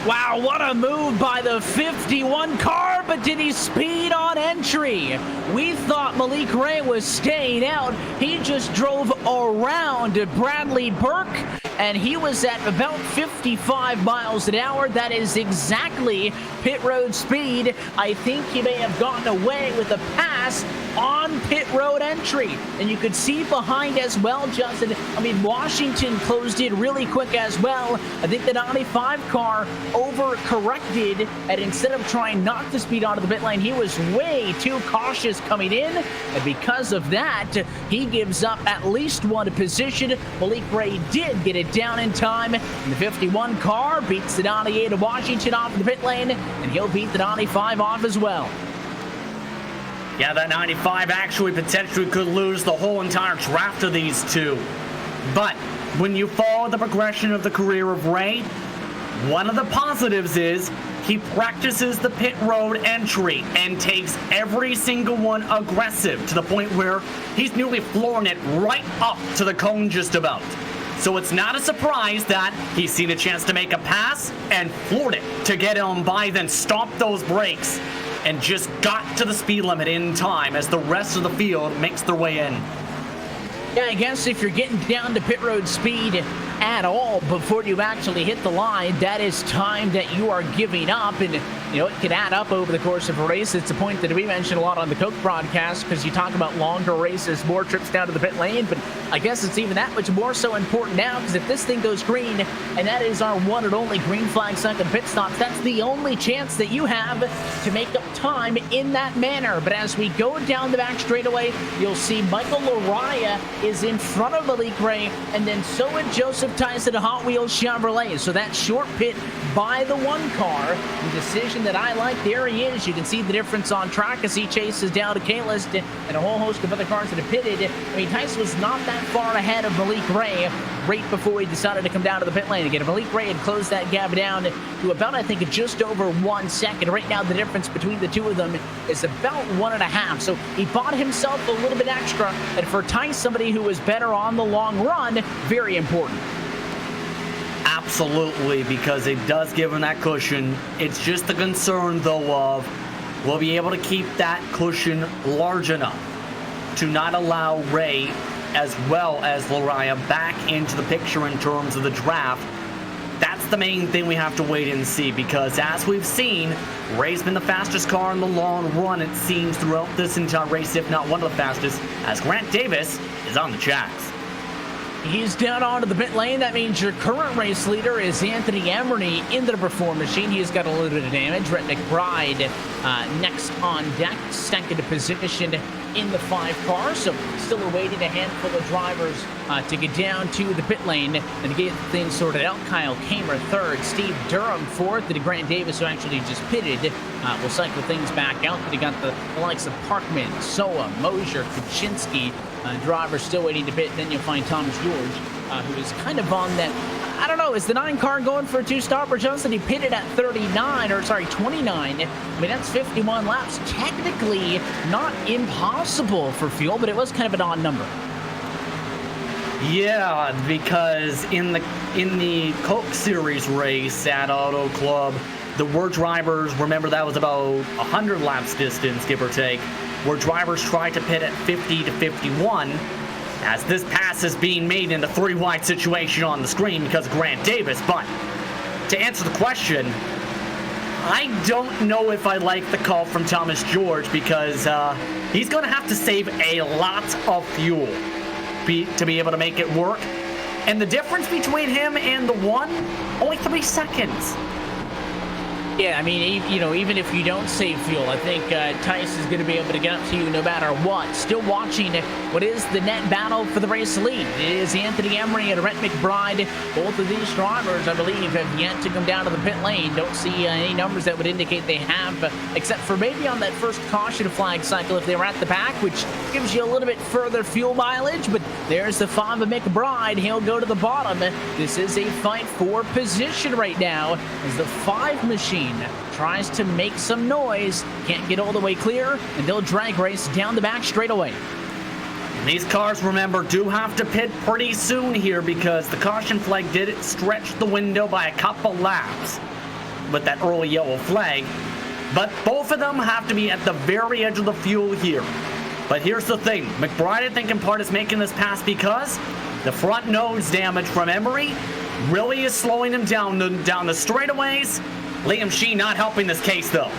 [SPEAKER 2] Wow, what a move by the 51 car, but did he speed on entry? We thought Malik Ray was staying out. He just drove around Bradley Burke, and he was at about 55 miles an hour. That is exactly pit road speed. I think he may have gotten away with a pass on pit road entry. And you could see behind as well, Justin. I mean, Washington closed in really quick as well. I think the 95 car overcorrected, and instead of trying not to speed onto the pit lane, he was way too cautious coming in. And because of that, he gives up at least one position. Malik Ray did get it down in time. And the 51 car beats the 98 of Washington off the pit lane, and he'll beat the 95 off as well.
[SPEAKER 3] Yeah, that 95 actually potentially could lose the whole entire draft of these two. But when you follow the progression of the career of Ray, one of the positives is he practices the pit road entry and takes every single one aggressive to the point where he's nearly flooring it right up to the cone just about. So it's not a surprise that he's seen a chance to make a pass and floored it to get on by, then stopped those brakes and just got to the speed limit in time as the rest of the field makes their way in.
[SPEAKER 2] Yeah, I guess if you're getting down to pit road speed, at all before you actually hit the line. That is time that you are giving up, and it can add up over the course of a race. It's a point that we mentioned a lot on the Coke broadcast, because you talk about longer races, more trips down to the pit lane, but I guess it's even that much more so important now, because if this thing goes green, and that is our one and only green flag second pit stops, that's the only chance that you have to make up time in that manner. But as we go down the back straightaway, you'll see Michael Lariah is in front of Malik Ray, and then so would Joseph Tyson, Hot Wheels Chevrolet. So that short pit by the one car, the decision that I like. There he is. You can see the difference on track as he chases down to K-List and a whole host of other cars that have pitted. I mean, Tyson was not that far ahead of Malik Ray right before he decided to come down to the pit lane again. Malik Ray had closed that gap down to about, I think, just over 1 second. Right now, the difference between the two of them is about 1.5. So he bought himself a little bit extra. And for Tyson, somebody who was better on the long run, very important.
[SPEAKER 3] Absolutely, because it does give him that cushion. It's just the concern, though, of will be able to keep that cushion large enough to not allow Ray as well as Lariah back into the picture in terms of the draft. That's the main thing we have to wait and see, because as we've seen, Ray's been the fastest car in the long run, it seems, throughout this entire race, if not one of the fastest, as Grant Davis is on the jacks.
[SPEAKER 2] He's down onto the pit lane. That means your current race leader is Anthony Emery in the number 4 machine. He's got a little bit of damage. Rhett McBride next on deck, second position in the 5 car. So still awaiting a handful of drivers to get down to the pit lane and to get things sorted out. Kyle Kamer third, Steve Durham fourth, and Grant Davis, who actually just pitted, will cycle things back out. But he got the likes of Parkman, Soa, Mosier, Kuczynski, drivers still waiting to pit. And then you'll find Thomas George, who is kind of on that. I don't know, is the 9 car going for a 2-stopper? Johnson, he pitted at 29. I mean, that's 51 laps. Technically not impossible for fuel, but it was kind of an odd number.
[SPEAKER 3] Yeah, because in the Coke Series race at Auto Club, there were drivers, remember that was about 100 laps distance, give or take, where drivers tried to pit at 50 to 51, as this pass is being made in a 3-wide situation on the screen because of Grant Davis. But to answer the question, I don't know if I like the call from Thomas George, because he's going to have to save a lot of fuel to be able to make it work. And the difference between him and the 1, only 3 seconds.
[SPEAKER 2] Yeah, I mean, even if you don't save fuel, I think Tice is going to be able to get up to you no matter what. Still watching what is the net battle for the race lead. It is Anthony Emery and Rhett McBride. Both of these drivers, I believe, have yet to come down to the pit lane. Don't see any numbers that would indicate they have, except for maybe on that first caution flag cycle if they were at the back, which gives you a little bit further fuel mileage. But there's the 5 of McBride. He'll go to the bottom. This is a fight for position right now as the 5 machine tries to make some noise, can't get all the way clear, and they'll drag race down the back straightaway.
[SPEAKER 3] These cars, remember, do have to pit pretty soon here, because the caution flag did stretch the window by a couple laps with that early yellow flag, but both of them have to be at the very edge of the fuel here. But here's the thing, McBride, I think, in part is making this pass because the front nose damage from Emery really is slowing him down the straightaways. Liam Sheen not helping this case, though.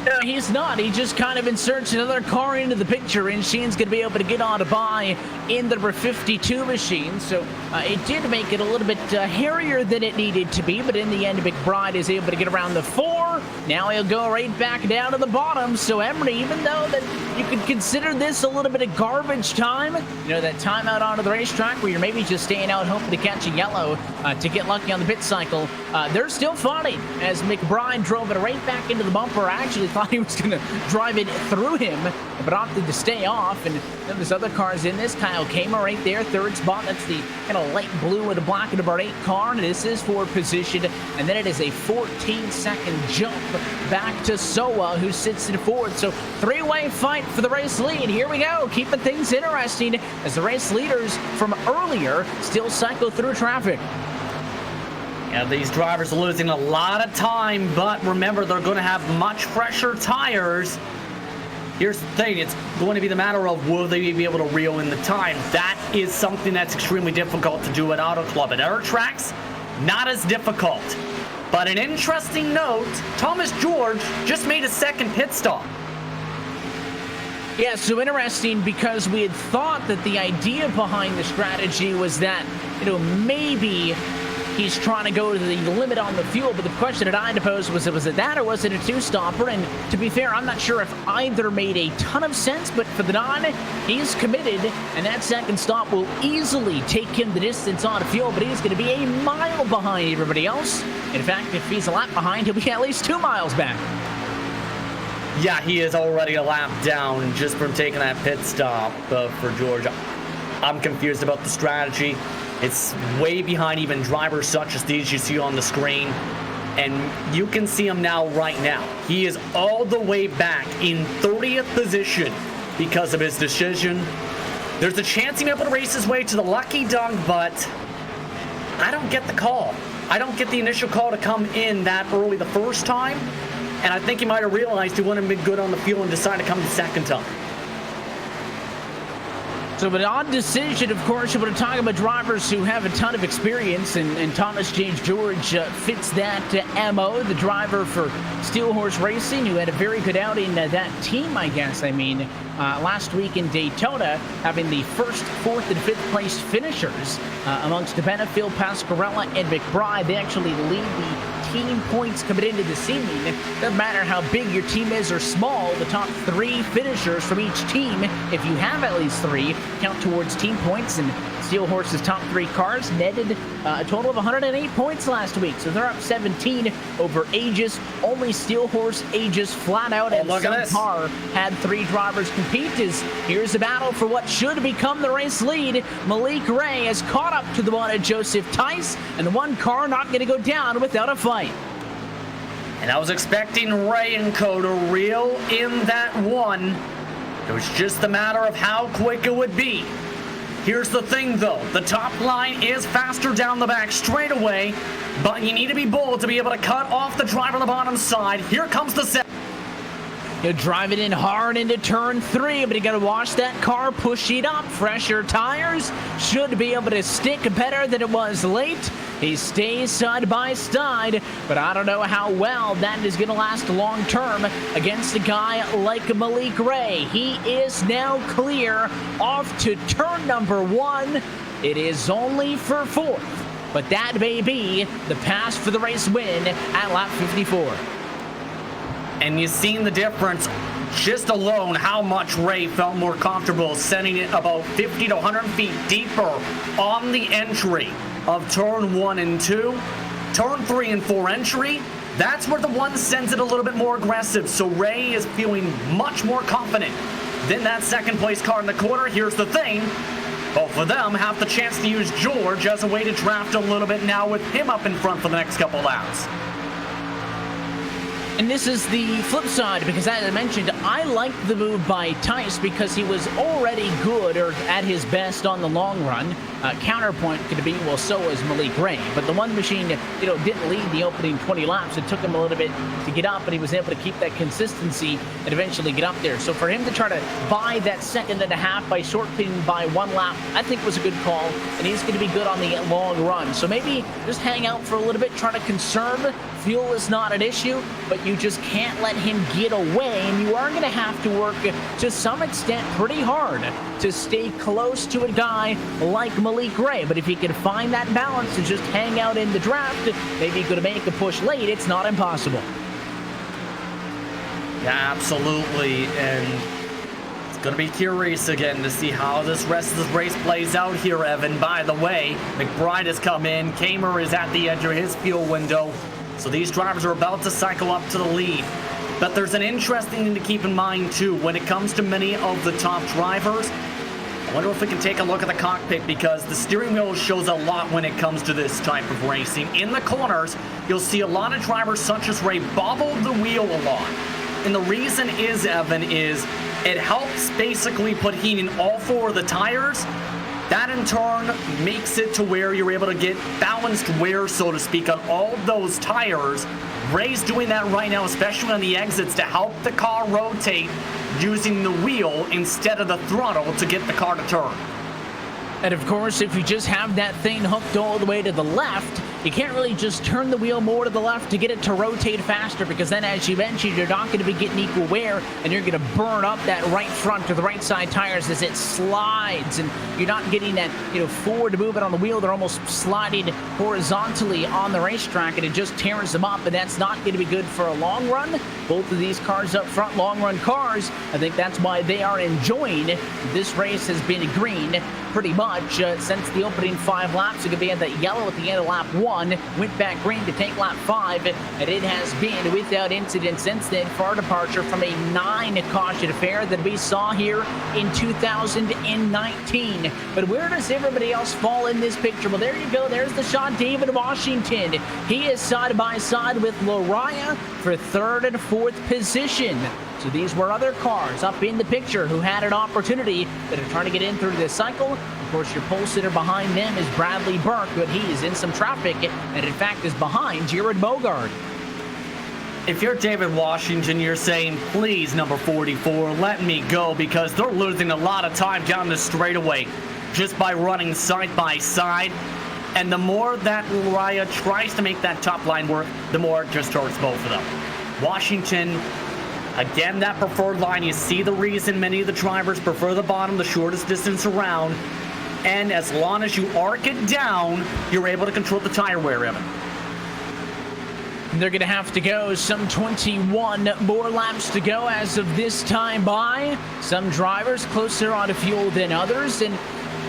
[SPEAKER 2] No, he's not. He just kind of inserts another car into the picture, and Sheen's going to be able to get on to buy in the number 52 machine. So it did make it a little bit hairier than it needed to be, but in the end, McBride is able to get around the 4. Now he'll go right back down to the bottom. So Emery, even though that you could consider this a little bit of garbage time, that time out onto the racetrack where you're maybe just staying out hoping to catch a yellow to get lucky on the pit cycle, they're still fighting as McBride drove it right back into the bumper. Actually thought he was going to drive it through him, but opted to stay off. And then there's other cars in this. Kyle Kamer right there, 3rd spot. That's the kind of light blue with a black and number 8 car. And this is 4th position. And then it is a 14-second jump back to Soa, who sits in 4th. So 3-way fight for the race lead. Here we go, keeping things interesting as the race leaders from earlier still cycle through traffic.
[SPEAKER 3] Yeah, these drivers are losing a lot of time, but remember, they're going to have much fresher tires Here's the thing, it's going to be the matter of will they be able to reel in the time. That is something that's extremely difficult to do at Auto Club. At other tracks, not as difficult. But an interesting note, Thomas George just made a second pit stop.
[SPEAKER 2] Yeah, so interesting because we had thought that the idea behind the strategy was that, maybe he's trying to go to the limit on the fuel, but the question that I had to pose was it that or was it a two-stopper? And to be fair, I'm not sure if either made a ton of sense, but for the Don, he's committed, and that second stop will easily take him the distance on fuel, but he's going to be a mile behind everybody else. In fact, if he's a lap behind, he'll be at least 2 miles back.
[SPEAKER 3] Yeah, he is already a lap down just from taking that pit stop for George. I'm confused about the strategy. It's way behind even drivers such as these you see on the screen. And you can see him right now. He is all the way back in 30th position because of his decision. There's a chance he may be able to race his way to the lucky dunk, but I don't get the call. I don't get the initial call to come in that early the first time. And I think he might have realized he wouldn't have been good on the fuel and decided to come the second time.
[SPEAKER 2] So an odd decision, of course. We're talking about drivers who have a ton of experience, and Thomas J. George fits that MO. The driver for Steelhorse Racing, who had a very good outing, that team, I guess. Last week in Daytona, having the first, fourth, and fifth place finishers amongst Benefield, Pasquarella, and McBride. They actually lead the team points coming into this evening. Doesn't matter how big your team is or small, the top 3 finishers from each team, if you have at least 3, count towards team points. And Steelhorse's top 3 cars netted a total of 108 points last week, so they're up 17 over Aegis. Only Steelhorse, Aegis flat out, and some car had 3 drivers compete. Here's a battle for what should become the race lead. Malik Ray has caught up to the one of Joseph Tice, and the one car not going to go down without a fight.
[SPEAKER 3] And I was expecting Ray and Co to reel in that one. It was just a matter of how quick it would be. Here's the thing, though. The top line is faster down the back straightaway, but you need to be bold to be able to cut off the driver on the bottom side. Here comes the set.
[SPEAKER 2] He'll drive it in hard into turn 3, but you got to watch that car, push it up. Fresher tires should be able to stick better than it was late. He stays side by side, but I don't know how well that is going to last long term against a guy like Malik Ray. He is now clear off to turn number 1. It is only for 4th, but that may be the pass for the race win at lap 54.
[SPEAKER 3] And you've seen the difference just alone, how much Ray felt more comfortable sending it about 50 to 100 feet deeper on the entry of turn 1 and 2. Turn 3 and 4 entry, that's where the one sends it a little bit more aggressive. So Ray is feeling much more confident than that second place car in the corner. Here's the thing. Both of them have the chance to use George as a way to draft a little bit now with him up in front for the next couple laps.
[SPEAKER 2] And this is the flip side, because as I mentioned, I liked the move by Tice because he was already good or at his best on the long run. Counterpoint could be, well, so was Malik Ray. But the one machine, didn't lead the opening 20 laps. It took him a little bit to get up, but he was able to keep that consistency and eventually get up there. So for him to try to buy that second and a half by shortening by 1 lap, I think was a good call. And he's going to be good on the long run. So maybe just hang out for a little bit, try to conserve. Fuel is not an issue, but you just can't let him get away, and you are going to have to work to some extent pretty hard to stay close to a guy like Malik Ray. But if he can find that balance to just hang out in the draft, maybe he could make a push late. It's not impossible.
[SPEAKER 3] Yeah, absolutely, and it's going to be curious again to see how this rest of the race plays out here, Evan. By the way, McBride has come in. Kamer is at the edge of his fuel window. So these drivers are about to cycle up to the lead. But there's an interesting thing to keep in mind, too, when it comes to many of the top drivers. I wonder if we can take a look at the cockpit, because the steering wheel shows a lot when it comes to this type of racing. In the corners, you'll see a lot of drivers such as Ray bobble the wheel a lot. And the reason is, Evan, is it helps basically put heat in all 4 of the tires. That in turn makes it to where you're able to get balanced wear, so to speak, on all those tires. Ray's doing that right now, especially on the exits, to help the car rotate using the wheel instead of the throttle to get the car to turn.
[SPEAKER 2] And of course, if you just have that thing hooked all the way to the left, you can't really just turn the wheel more to the left to get it to rotate faster, because then, as you mentioned, you're not going to be getting equal wear, and you're going to burn up that right front or the right side tires as it slides, and you're not getting that, forward movement on the wheel. They're almost sliding horizontally on the racetrack, and it just tears them up, and that's not going to be good for a long run. Both of these cars up front, long run cars, I think that's why they are enjoying this race. Has been green pretty much since the opening 5 laps. It could be at that yellow at the end of lap 1, went back green to take lap 5, and it has been without incident since then for our departure from a 9 caution affair that we saw here in 2019. But where does everybody else fall in this picture? Well, there you go. There's the shot. David Washington. He is side by side with Lariah for 3rd and 4th position. So these were other cars up in the picture who had an opportunity that are trying to get in through this cycle. Of course, your pole sitter behind them is Bradley Burke, but he is in some traffic and in fact is behind Jared Bogard.
[SPEAKER 3] If you're David Washington, you're saying, please, number 44, let me go, because they're losing a lot of time down the straightaway just by running side by side. And the more that Lariah tries to make that top line work, the more it just hurts both of them. Washington, again, that preferred line, you see the reason many of the drivers prefer the bottom, the shortest distance around. And as long as you arc it down, you're able to control the tire wear, Evan.
[SPEAKER 2] They're going to have to go some 21 more laps to go as of this time by. Some drivers closer on fuel than others. And,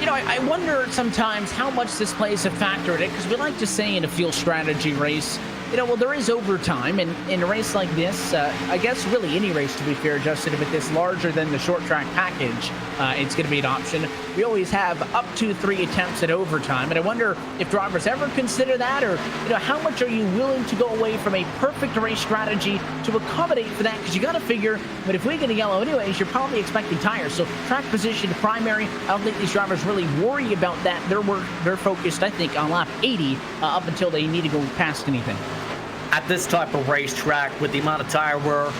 [SPEAKER 2] I wonder sometimes how much this plays a factor in it, because we like to say in a fuel strategy race, well, there is overtime, and in a race like this, I guess really any race, to be fair, Justin, if it's larger than the short track package, it's going to be an option. We always have up to 3 attempts at overtime, and I wonder if drivers ever consider that, or, how much are you willing to go away from a perfect race strategy to accommodate for that? Because you got to figure, but if we get a yellow anyways, you're probably expecting tires. So track position to primary, I don't think these drivers really worry about that. They're focused, I think, on lap 80 up until they need to go past anything.
[SPEAKER 3] At this type of racetrack, with the amount of tire wear,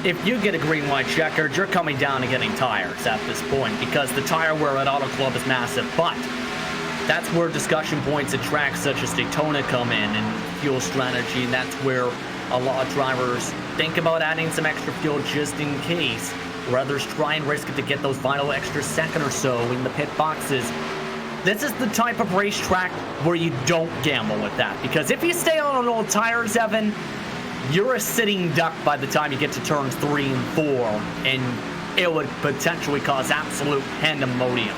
[SPEAKER 3] if you get a green light checkered, you're coming down and getting tires at this point, because the tire wear at Auto Club is massive. But that's where discussion points at tracks such as Daytona come in, and fuel strategy, and that's where a lot of drivers think about adding some extra fuel just in case, or others try and risk it to get those final extra second or so in the pit boxes. This is the type of racetrack where you don't gamble with that, because if you stay on old tires, Evan, you're a sitting duck by the time you get to turns 3 and 4, and it would potentially cause absolute pandemonium.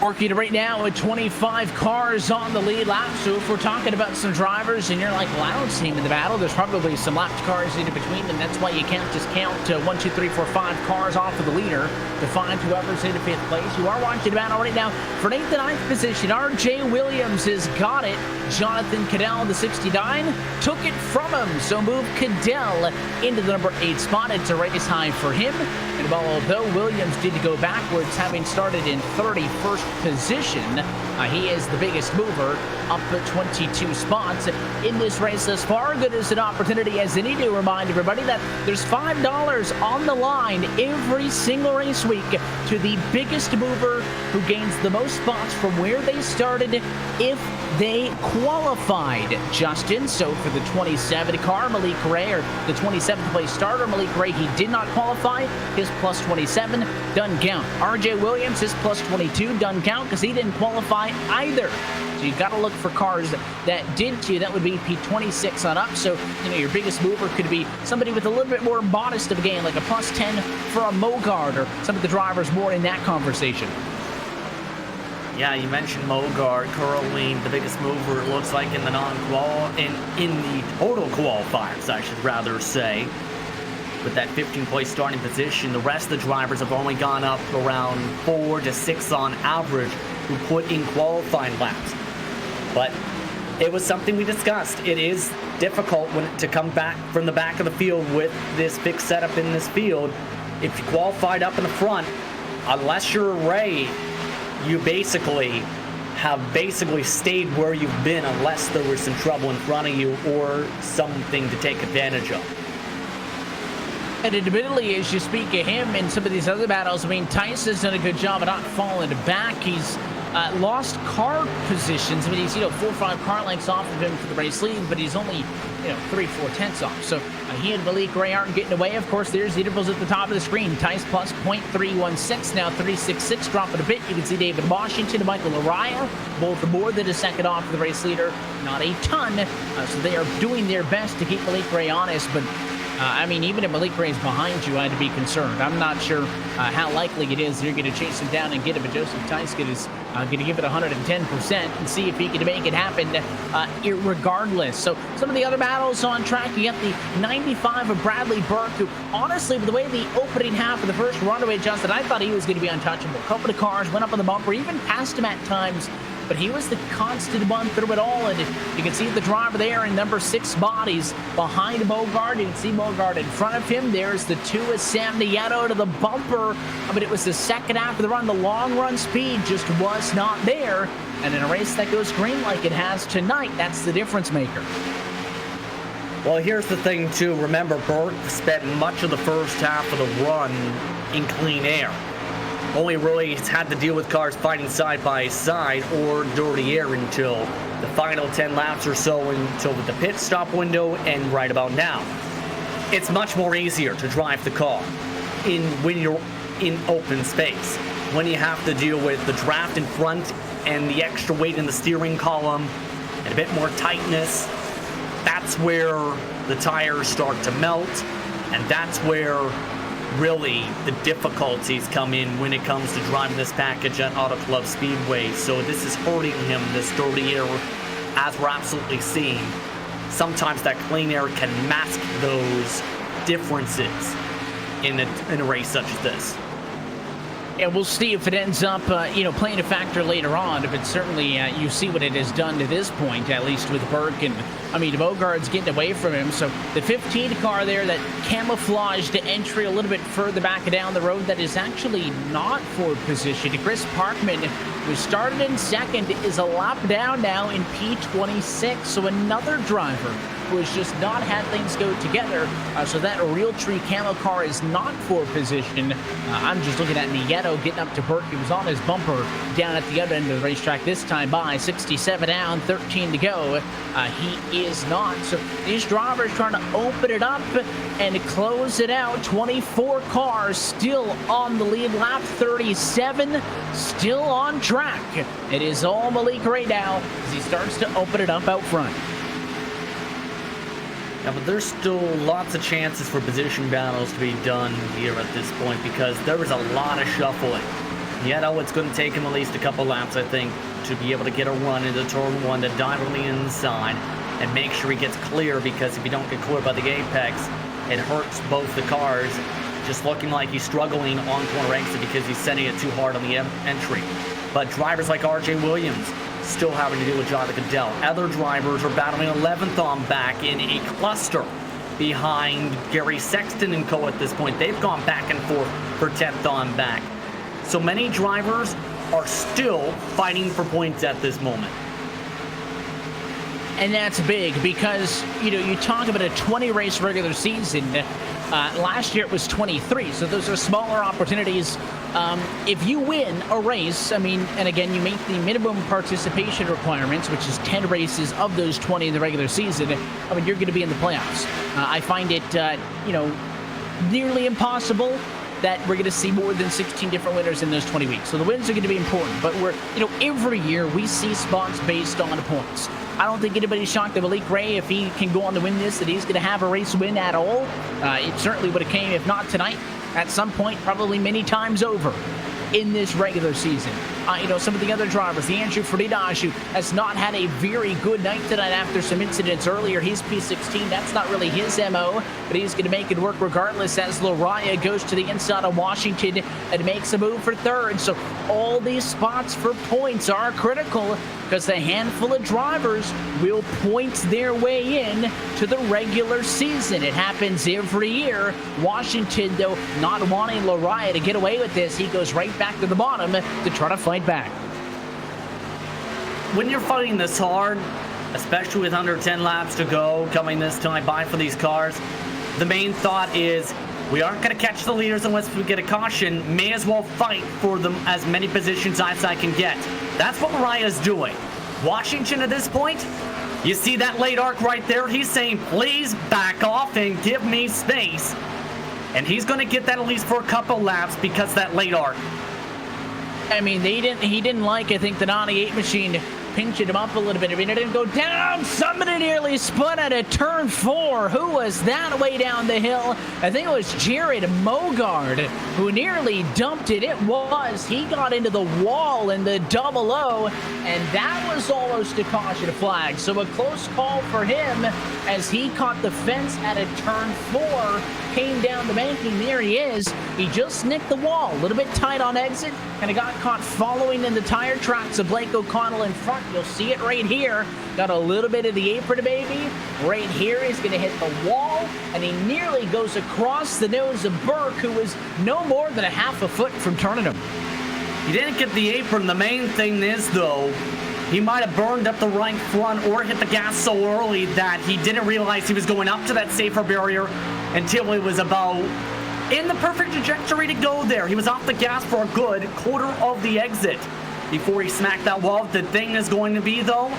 [SPEAKER 2] Working right now with 25 cars on the lead lap. So if we're talking about some drivers and you're like, well, I don't see him in the battle, there's probably some lapped cars in between them. That's why you can't just count 1, 2, 3, 4, 5 cars off of the leader to find whoever's in 5th place. You are watching the battle right now for 8th and 9th position. RJ Williams has got it. Jonathan Cadell, the 69, took it from him. So move Cadell into the number 8 spot. It's a race high for him. And although Williams did go backwards, having started in 31st position, he is the biggest mover, up 22 spots in this race thus far. Good as an opportunity as any to remind everybody that there's $5 on the line every single race week to the biggest mover who gains the most spots from where they started if they qualified, Justin. So for the 27 car, Malik Ray, or the 27th place starter, Malik Ray, he did not qualify. His plus 27 doesn't count. RJ Williams, his plus 22 doesn't count because he didn't qualify either. So you got to look for cars that did too. That would be P26 on up. So, your biggest mover could be somebody with a little bit more modest of a gain, like a plus 10 for a Mogard, or some of the drivers more in that conversation.
[SPEAKER 3] Yeah, you mentioned Mogard, currently the biggest mover, it looks like, in the non-qual, in the total qualifiers, I should rather say. With that 15th place starting position, the rest of the drivers have only gone up around 4 to 6 on average who put in qualifying laps. But it was something we discussed. It is difficult to come back from the back of the field with this big setup in this field. If you qualified up in the front, unless you're Ray, you have stayed where you've been unless there was some trouble in front of you or something to take advantage of.
[SPEAKER 2] And admittedly, as you speak of him in some of these other battles, I mean, Tyson's done a good job of not falling back. He's lost car positions. I mean, he's, 4 or 5 car lengths off of him for the race lead, but he's only, 3/4 tenths off. So he and Malik Ray aren't getting away. Of course, there's the intervals at the top of the screen. Tice plus 0.316, now 366, dropping a bit. You can see David Washington and Michael Araya, both more than a second off of the race leader. Not a ton, so they are doing their best to keep Malik Ray honest, but even if Malik Ray's behind you, I'd be concerned. I'm not sure how likely it is you're going to chase him down and get him, but Joseph Tysket is going to give it 110% and see if he can make it happen regardless. So some of the other battles on track, you got the 95 of Bradley Burke, who honestly, with the way the opening half of the first runaway adjusted, I thought he was going to be untouchable. A couple of cars went up on the bumper, even passed him at times, but he was the constant one through it all. And you can see the driver there in number 6 bodies behind Bogard. You can see Bogard in front of him. There's the 2 of Sam Nieto to the bumper. But it was the second half of the run. The long run speed just was not there. And in a race that goes green like it has tonight, that's the difference maker.
[SPEAKER 3] Well, here's the thing, too. Remember, Burke spent much of the first half of the run in clean air. Only really had to deal with cars fighting side by side or dirty air until the final 10 laps or so, until the pit stop window and right about now. It's much more easier to drive the car when you're in open space. When you have to deal with the draft in front and the extra weight in the steering column and a bit more tightness, that's where the tires start to melt, and that's where really the difficulties come in when it comes to driving this package at Auto Club Speedway. So this is hurting him, this dirty air, as we're absolutely seeing. Sometimes that clean air can mask those differences in a race such as this.
[SPEAKER 2] And we'll see if it ends up, playing a factor later on. But certainly, you see what it has done to this point, at least with Burke. And, Bogard's getting away from him. So the 15 car there, that camouflaged entry a little bit further back down the road, that is actually not for position. Chris Parkman, who started in second, is a lap down now in P26. So another driver who has just not had things go together. So that Realtree camo car is not for position. I'm just looking at Nieto getting up to Burke. He was on his bumper down at the other end of the racetrack this time by 67 down, 13 to go. He is not. So these drivers trying to open it up and close it out. 24 cars still on the lead. Lap 37 still on track. It is all Malik right now as he starts to open it up out front.
[SPEAKER 3] Yeah, but there's still lots of chances for position battles to be done here at this point because there is a lot of shuffling. It's going to take him at least a couple laps, I think, to be able to get a run into turn 1 to dive on the inside and make sure he gets clear, because if you don't get clear by the apex, it hurts both the cars. Just looking like he's struggling on corner exit because he's sending it too hard on the entry. But drivers like RJ Williams still having to deal with Jonathan Goodell. Other drivers are battling 11th on back in a cluster behind Gary Sexton and co. at this point. They've gone back and forth for 10th on back. So many drivers are still fighting for points at this moment.
[SPEAKER 2] And that's big because, you talk about a 20 race regular season. Last year it was 23, so those are smaller opportunities. If you win a race, and again, you meet the minimum participation requirements, which is 10 races of those 20 in the regular season, you're going to be in the playoffs. I find it, nearly impossible that we're going to see more than 16 different winners in those 20 weeks. So the wins are going to be important, but every year we see spots based on points. I don't think anybody's shocked that Malik Ray, if he can go on to win this, that he's going to have a race win at all. It certainly would have came, if not tonight, at some point, probably many times over in this regular season. Some of the other drivers, the Andrew Friedage, who has not had a very good night tonight after some incidents earlier. He's P16. That's not really his MO, but he's going to make it work regardless as Lariah goes to the inside of Washington and makes a move for third. So all these spots for points are critical. because a handful of drivers will point their way in to the regular season. It happens every year. Washington, though, not wanting Lariah to get away with this, he goes right back to the bottom to try to fight back.
[SPEAKER 3] When you're fighting this hard, especially with under 10 laps to go coming this time by for these cars, the main thought is we aren't going to catch the leaders unless we get a caution. May as well fight for them as many positions as I can get. That's what Mariah's doing. Washington at this point, you see that late arc right there? He's saying, please back off and give me space. And he's going to get that at least for a couple laps because that late arc.
[SPEAKER 2] I mean, he didn't like, I think, the 98 machine pinching him up a little bit. I mean, it didn't go down. Somebody nearly split at a turn 4. Who was that way down the hill? I think it was Jared Mogard who nearly dumped it. It was. He got into the wall in the double O, and that was almost a caution flag. So a close call for him as he caught the fence at a turn 4, came down the banking. There he is. He just nicked the wall. A little bit tight on exit, and it got caught following in the tire tracks of Blake O'Connell in front. You'll see it right here. Got a little bit of the apron, baby. Right here, he's going to hit the wall, and he nearly goes across the nose of Burke, who was no more than a half a foot from turning him.
[SPEAKER 3] He didn't get the apron. The main thing is, though, he might have burned up the right front or hit the gas so early that he didn't realize he was going up to that safer barrier until it was about in the perfect trajectory to go there. He was off the gas for a good quarter of the exit before he smacked that wall. The thing is going to be, though,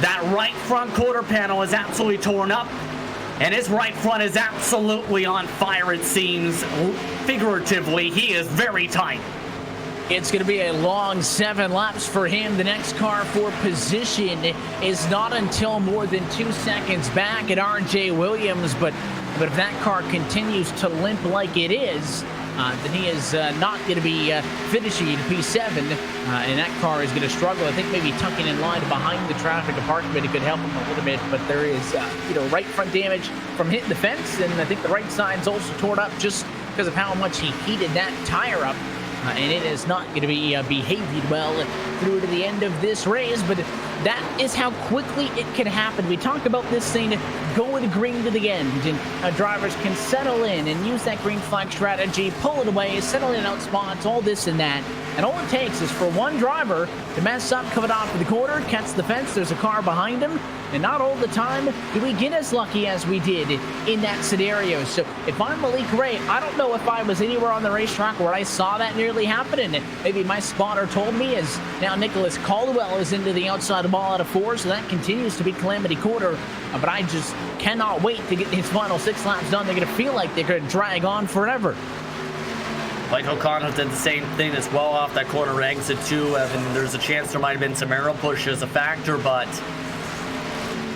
[SPEAKER 3] that right front quarter panel is absolutely torn up, and his right front is absolutely on fire, it seems. Figuratively, he is very tight.
[SPEAKER 2] It's going to be a long 7 laps for him. The next car for position is not until more than 2 seconds back at RJ Williams, but if that car continues to limp like it is, then he is not going to be finishing P7, and that car is going to struggle. I think maybe tucking in line behind the traffic department, it could help him a little bit, but there is right front damage from hitting the fence, and I think the right side's also torn up just because of how much he heated that tire up. And it is not going to be behaving well through to the end of this race, but that is how quickly it can happen. We talk about this thing going green to the end, and drivers can settle in and use that green flag strategy, pull it away, settle in out spots, all this and that. And all it takes is for one driver to mess up coming off of the corner, catch the fence, there's a car behind him, and not all the time do we get as lucky as we did in that scenario. So if I'm Malik Ray, I don't know if I was anywhere on the racetrack where I saw that nearly happen, and maybe my spotter told me, as now Nicholas Caldwell is into the outside of ball out of 4, so that continues to be Calamity Quarter. But I just cannot wait to get his final 6 laps done. They're going to feel like they're going to drag on forever.
[SPEAKER 3] Like O'Connell did the same thing as well off that corner exit too. And there's a chance there might have been some aero push as a factor, but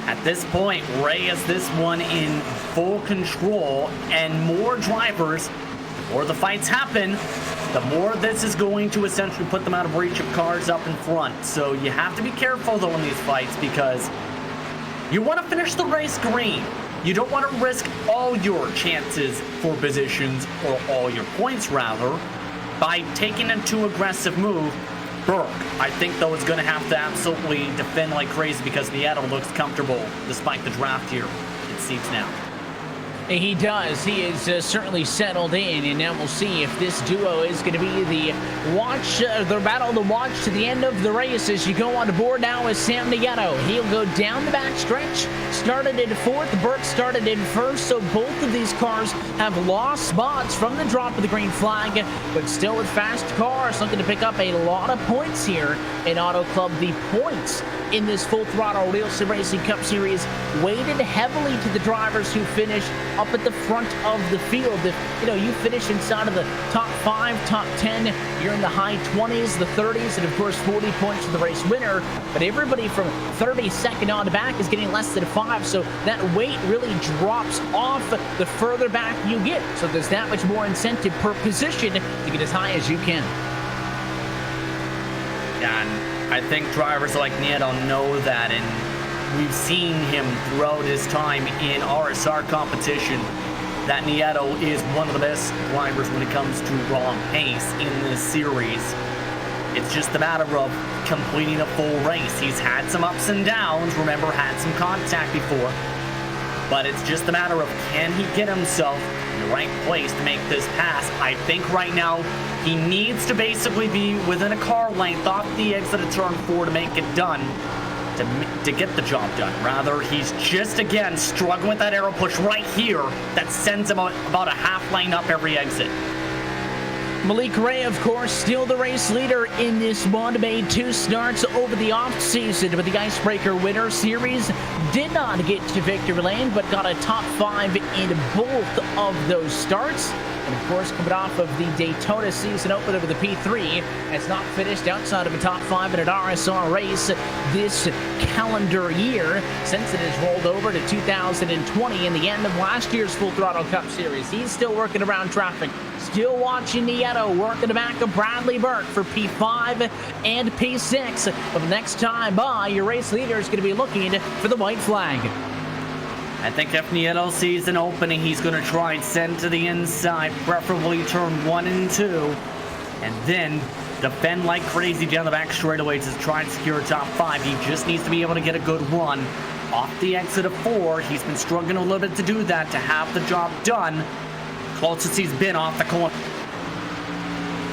[SPEAKER 3] at this point, Ray has this one in full control, and more drivers, the more the fights happen, the more this is going to essentially put them out of reach of cars up in front. So you have to be careful though in these fights, because you want to finish the race green. You don't want to risk all your chances for positions, or all your points rather, by taking a too aggressive move. Burke, I think, though, is going to have to absolutely defend like crazy, because Nieto looks comfortable despite the draft here, it seems now.
[SPEAKER 2] He does. He is certainly settled in, and now we'll see if this duo is going to be the battle to watch to the end of the race. As you go on the board now is Sam Nieto. He'll go down the back stretch. Started in 4th. Burke started in 1st, so both of these cars have lost spots from the drop of the green flag, but still with fast cars looking to pick up a lot of points here in Auto Club. The points in this Full Throttle RealSimRacing Cup Series weighted heavily to the drivers who finished up at the front of the field. If you finish inside of the top 5, top 10, you're in the high 20s, the 30s, and of course 40 points for the race winner. But everybody from 32nd on back is getting less than 5, so that weight really drops off the further back you get. So there's that much more incentive per position to get as high as you can.
[SPEAKER 3] And I think drivers like Nieto know that, and we've seen him throughout his time in RSR competition that Nieto is one of the best drivers when it comes to raw pace in this series. It's just a matter of completing a full race. He's had some ups and downs, remember, had some contact before. But it's just a matter of, can he get himself in the right place to make this pass? I think right now he needs to basically be within a car length off the exit of turn 4 to make it done, to get the job done. Rather, he's just, again, struggling with that arrow push right here that sends him about a half lane up every exit.
[SPEAKER 2] Malik Ray, of course, still the race leader in this one. Made 2 starts over the offseason, but the Icebreaker Winter Series did not get to victory lane, but got a top 5 in both of those starts. And, of course, coming off of the Daytona season opener with the P3, has not finished outside of a top 5 in an RSR race this calendar year since it has rolled over to 2020 and the end of last year's Full Throttle Cup Series. He's still working around traffic, still watching Nieto working the back of Bradley Burke for P5 and P6. But the next time by, your race leader is going to be looking for the white flag.
[SPEAKER 3] I think if Nieto sees an opening, he's going to try and send to the inside, preferably turn 1 and 2, and then defend like crazy down the back straightaway to try and secure a top 5. He just needs to be able to get a good run off the exit of 4. He's been struggling a little bit to do that, to have the job done. Closest he's been off the corner.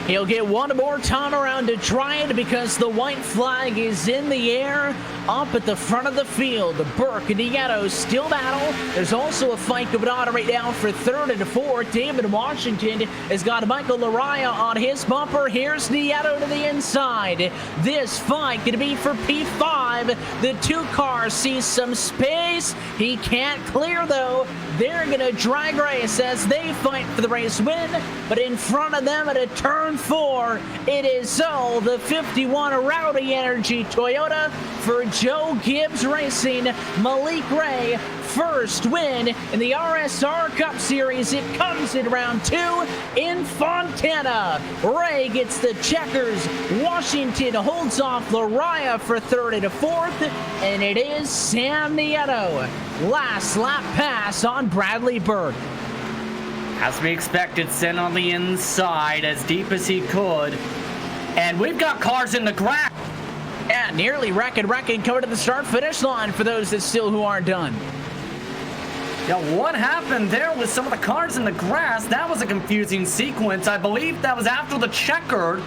[SPEAKER 2] He'll get one more time around to try it because the white flag is in the air up at the front of the field. Burke and Nieto still battle. There's also a fight going on right now for 3rd and 4th. David Washington has got Michael Laraya on his bumper. Here's Nieto to the inside. This fight going to be for P5. The 2 cars see some space. He can't clear, though. They're going to drag race as they fight for the race win. But in front of them at a turn 4, it is so the 51 Rowdy Energy Toyota for Joe Gibbs Racing. Malik Ray, first win in the RSR Cup Series. It comes in round 2 in Fontana. Ray gets the checkers. Washington holds off Laraya for 3rd and 4th. And it is Sam Nieto. Last lap pass on Bradley Burke.
[SPEAKER 3] As we expected, sent on the inside as deep as he could. And we've got cars in the grass.
[SPEAKER 2] Yeah, nearly wrecking coming to the start-finish line for those that still who aren't done.
[SPEAKER 3] Yeah, what happened there with some of the cars in the grass? That was a confusing sequence. I believe that was after the checkered.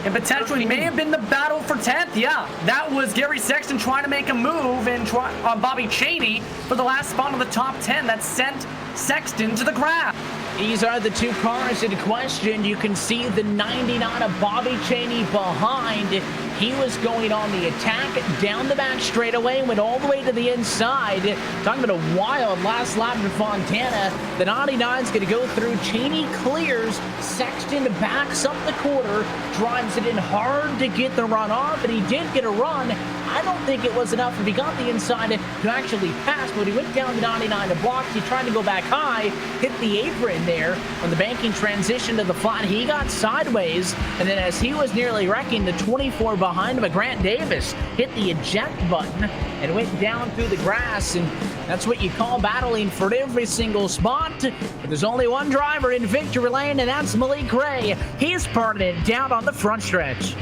[SPEAKER 3] And potentially may have been the battle for 10th. Yeah, that was Gary Sexton trying to make a move and on Bobby Cheney for the last spot on the top 10 that sent Sexton to the grass.
[SPEAKER 2] These are the 2 cars in question. You can see the 99 of Bobby Cheney behind. He was going on the attack down the back straightaway, went all the way to the inside. Talking about a wild last lap in Fontana. The 99 is going to go through. Cheney clears. Sexton backs up the quarter, drives it in hard to get the run off, and he did get a run. I don't think it was enough if he got the inside to actually pass, but he went down to 99 to block. He tried to go back high, hit the apron there on the banking transition to the flat. He got sideways, and then as he was nearly wrecking, the 24 behind him, Grant Davis, hit the eject button and went down through the grass, and that's what you call battling for every single spot. But there's only one driver in victory lane, and that's Malik Ray. He's parting it down on the front stretch.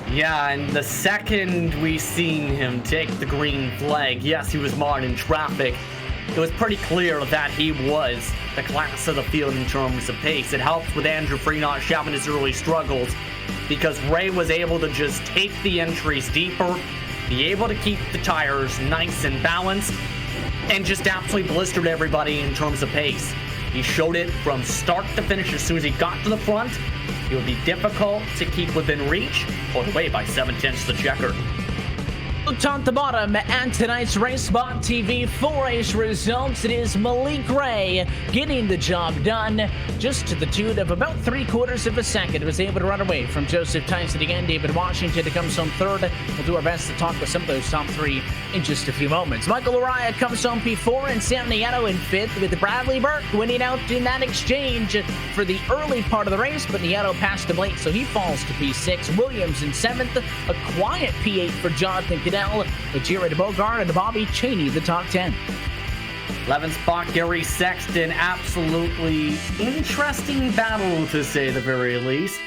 [SPEAKER 3] Yeah, and the second we seen him take the green flag, yes, he was marred in traffic. It was pretty clear that he was the class of the field in terms of pace. It helps with Andrew Freenot shoving his early struggles because Ray was able to just take the entries deeper, be able to keep the tires nice and balanced, and just absolutely blistered everybody in terms of pace. He showed it from start to finish. As soon as he got to the front, it would be difficult to keep within reach, pulled away by 7/10 the checker.
[SPEAKER 2] Top to bottom at tonight's RacespotTV full race results. It is Malik Ray getting the job done just to the tune of about 3/4 of a second. Was able to run away from Joseph Tyson again. David Washington comes home 3rd. We'll do our best to talk with some of those top 3 in just a few moments. Michael Laraya comes home P4 and Sam Nieto in 5th with Bradley Burke winning out in that exchange for the early part of the race, but Nieto passed him late, so he falls to P6. Williams in 7th. A quiet P8 for Jonathan Cadell, with Jared Bogart and Bobby Cheney, the top 10.
[SPEAKER 3] 11th spot, Gary Sexton. Absolutely interesting battle, to say the very least.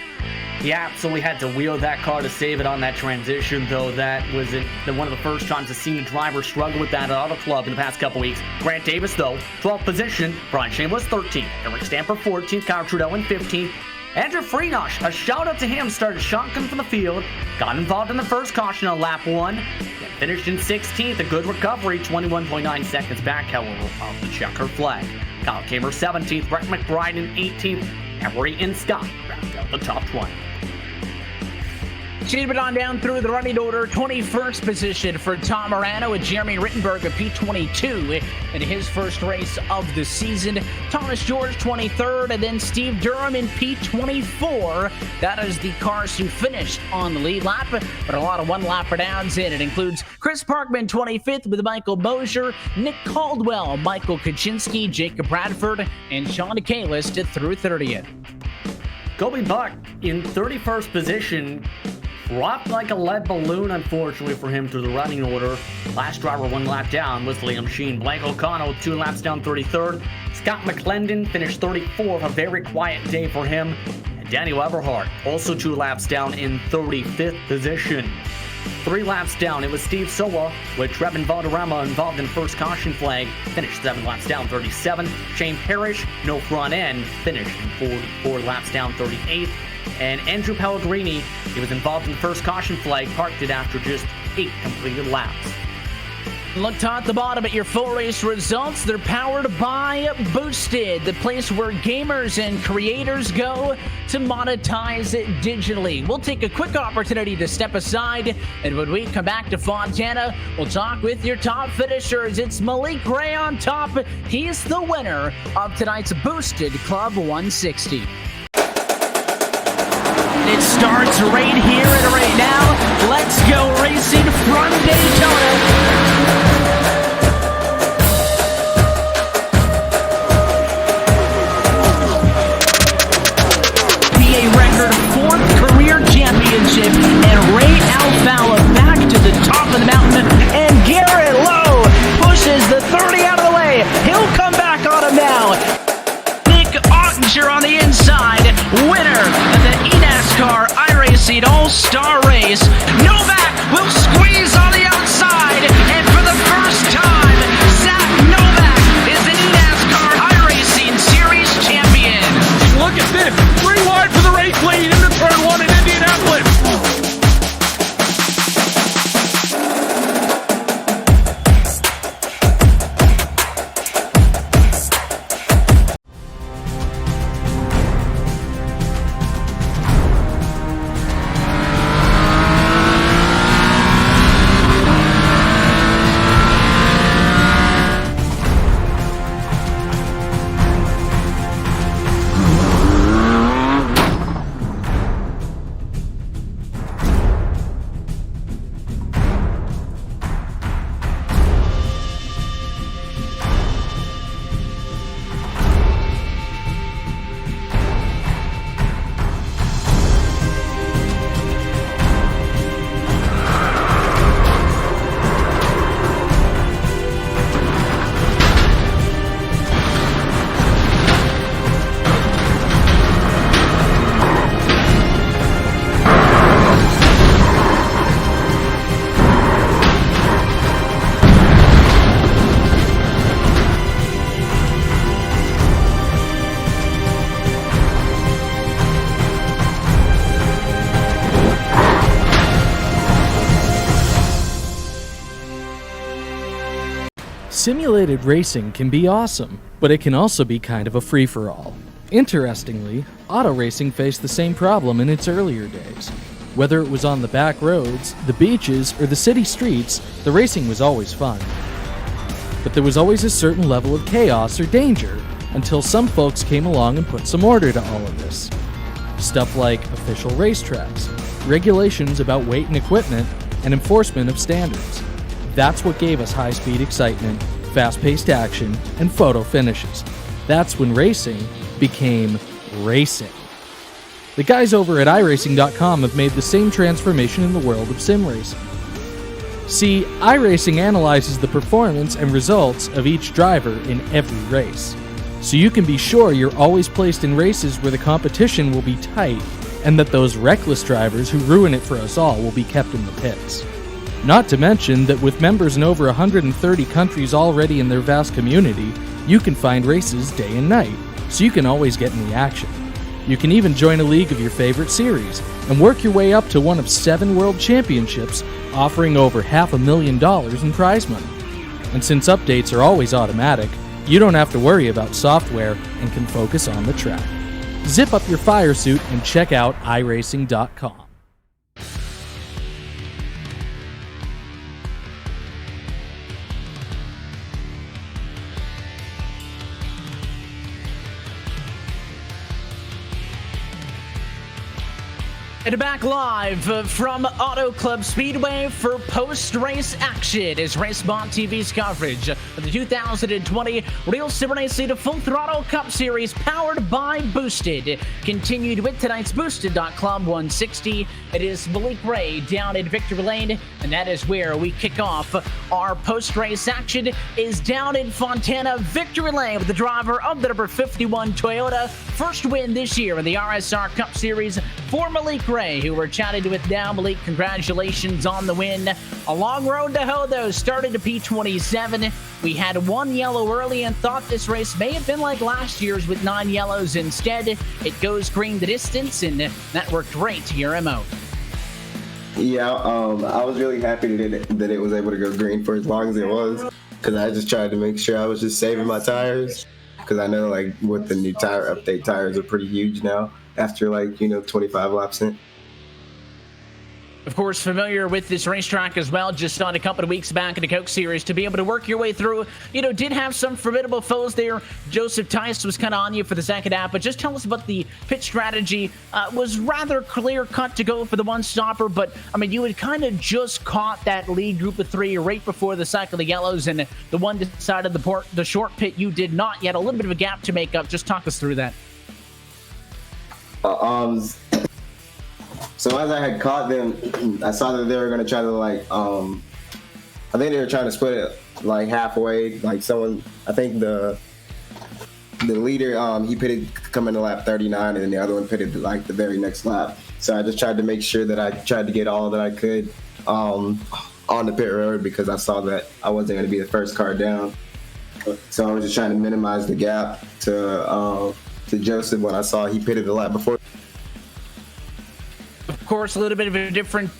[SPEAKER 3] He absolutely had to wheel that car to save it on that transition, though. That was one of the first times I've seen a driver struggle with that at Auto Club in the past couple weeks. Grant Davis, though, 12th position. Brian Chambliss, 13th. Eric Stamper, 14th. Kyle Trudeau in 15th. Andrew Freenosh, a shout out to him, started shotgun from the field, got involved in the first caution on lap 1, and finished in 16th. A good recovery, 21.9 seconds back, however, of the checker flag. Kyle Kamer, 17th. Brett McBride in 18th. Emery and Scott round out the top 20.
[SPEAKER 2] She's been on down through the running order. 21st position for Tom Morano with Jeremy Rittenberg at P22 in his first race of the season. Thomas George 23rd, and then Steve Durham in P24. That is the cars who finished on the lead lap, but a lot of one-lapper downs in. It includes Chris Parkman 25th with Michael Mosier, Nick Caldwell, Michael Kaczynski, Jacob Bradford, and Sean Kalis through 30th.
[SPEAKER 3] Kobe Buck in 31st position. Dropped like a lead balloon, unfortunately, for him through the running order. Last driver one lap down was Liam Sheen. Blake O'Connell 2 laps down, 33rd. Scott McClendon finished 34th, a very quiet day for him. And Daniel Everhart also 2 laps down in 35th position. 3 laps down, it was Steve Sowa with Trevin Valderrama involved in first caution flag. Finished 7 laps down, 37th. Shane Parrish, no front end, finished in 4 laps down, 38th. And Andrew Pellegrini, he was involved in the first caution flag, parked it after just 8 completed laps.
[SPEAKER 2] Look at the bottom at your full race results. They're powered by Boosted, the place where gamers and creators go to monetize it digitally. We'll take a quick opportunity to step aside, and when we come back to Fontana, we'll talk with your top finishers. It's Malik Ray on top. He's the winner of tonight's Boosted Club 160. It starts right here and right now. Let's go racing from Daytona. Record 4th career championship, and Ray Alfala back to the top of the mountain, and Garrett Lowe pushes the 30 out of the way. He'll come back on him now. Nick Ottinger on the inside, winner of the NASCAR iRacing All-Star Race. Novak will squeeze on the outside, and for the first time, Zach Novak is the NASCAR iRacing Series champion.
[SPEAKER 4] Look at this, 3 wide for the race lead into turn 1 in Indianapolis.
[SPEAKER 5] Simulated racing can be awesome, but it can also be kind of a free-for-all. Interestingly, auto racing faced the same problem in its earlier days. Whether it was on the back roads, the beaches, or the city streets, the racing was always fun. But there was always a certain level of chaos or danger, until some folks came along and put some order to all of this. Stuff like official racetracks, regulations about weight and equipment, and enforcement of standards. That's what gave us high-speed excitement, fast-paced action, and photo finishes. That's when racing became racing. The guys over at iRacing.com have made the same transformation in the world of sim racing. See, iRacing analyzes the performance and results of each driver in every race, so you can be sure you're always placed in races where the competition will be tight and that those reckless drivers who ruin it for us all will be kept in the pits. Not to mention that with members in over 130 countries already in their vast community, you can find races day and night, so you can always get in the action. You can even join a league of your favorite series and work your way up to one of 7 world championships, offering over $500,000 in prize money. And since updates are always automatic, you don't have to worry about software and can focus on the track. Zip up your fire suit and check out iRacing.com.
[SPEAKER 2] And back live from Auto Club Speedway for post-race action is RacespotTV's coverage of the 2020 Real Sim Racing Full Throttle Cup Series powered by Boosted. Continued with tonight's Boosted.Club 160. It is Malik Ray down at Victory Lane, and that is where we kick off our post-race action is down in Fontana, Victory Lane, with the driver of the number 51 Toyota. First win this year in the RSR Cup Series for Malik Ray, who we're chatting with now. Malik, congratulations on the win. A long road to hoe, though. Started to P27. We had 1 yellow early and thought this race may have been like last year's with 9 yellows instead. It goes green the distance, and that worked great to your MO.
[SPEAKER 6] Yeah, I was really happy that it was able to go green for as long as it was, because I just tried to make sure I was just saving my tires, because I know like with the new tire update, tires are pretty huge now after 25 laps in.
[SPEAKER 2] Of course, familiar with this racetrack as well, just on a couple of weeks back in the Coke Series, to be able to work your way through, did have some formidable foes there. Joseph Tice was kind of on you for the second half, but just tell us about the pit strategy. Was rather clear-cut to go for the one-stopper, but, you had kind of just caught that lead group of 3 right before the cycle of yellows, and the one decided the short pit you did not yet. A little bit of a gap to make up. Just talk us through that.
[SPEAKER 6] So as I had caught them, I saw that they were going to try to I think they were trying to split it halfway. I think the leader, he pitted coming to lap 39, and then the other one pitted the very next lap. So I just tried to make sure that I tried to get all that I could on the pit road, because I saw that I wasn't going to be the first car down. So I was just trying to minimize the gap to Joseph when I saw he pitted the lap before.
[SPEAKER 2] Of course, a little bit of a different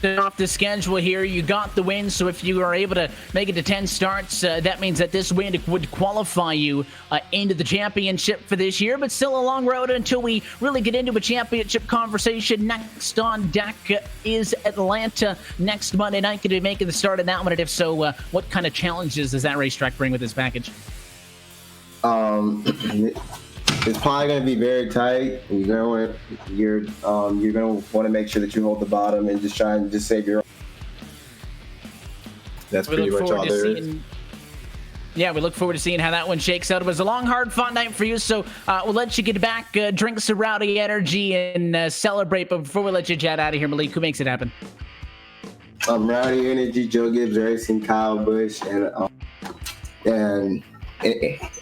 [SPEAKER 2] off the schedule here. You got the win, so if you are able to make it to 10 starts, that means that this win would qualify you into the championship for this year, but still a long road until we really get into a championship conversation. Next on deck is Atlanta next Monday night. Going to be making the start of that one, and if so, what kind of challenges does that racetrack bring with this package?
[SPEAKER 6] It's probably going to be very tight. You're going to want to make sure that you hold the bottom and just try and just save your. That's pretty much all there is.
[SPEAKER 2] Yeah, we look forward to seeing how that one shakes out. It was a long, hard, fun night for you, so we'll let you get back, drink some Rowdy Energy, and celebrate. But before we let you jet out of here, Malik, who makes it happen?
[SPEAKER 6] Rowdy Energy, Joe Gibbs Racing, Kyle Busch, and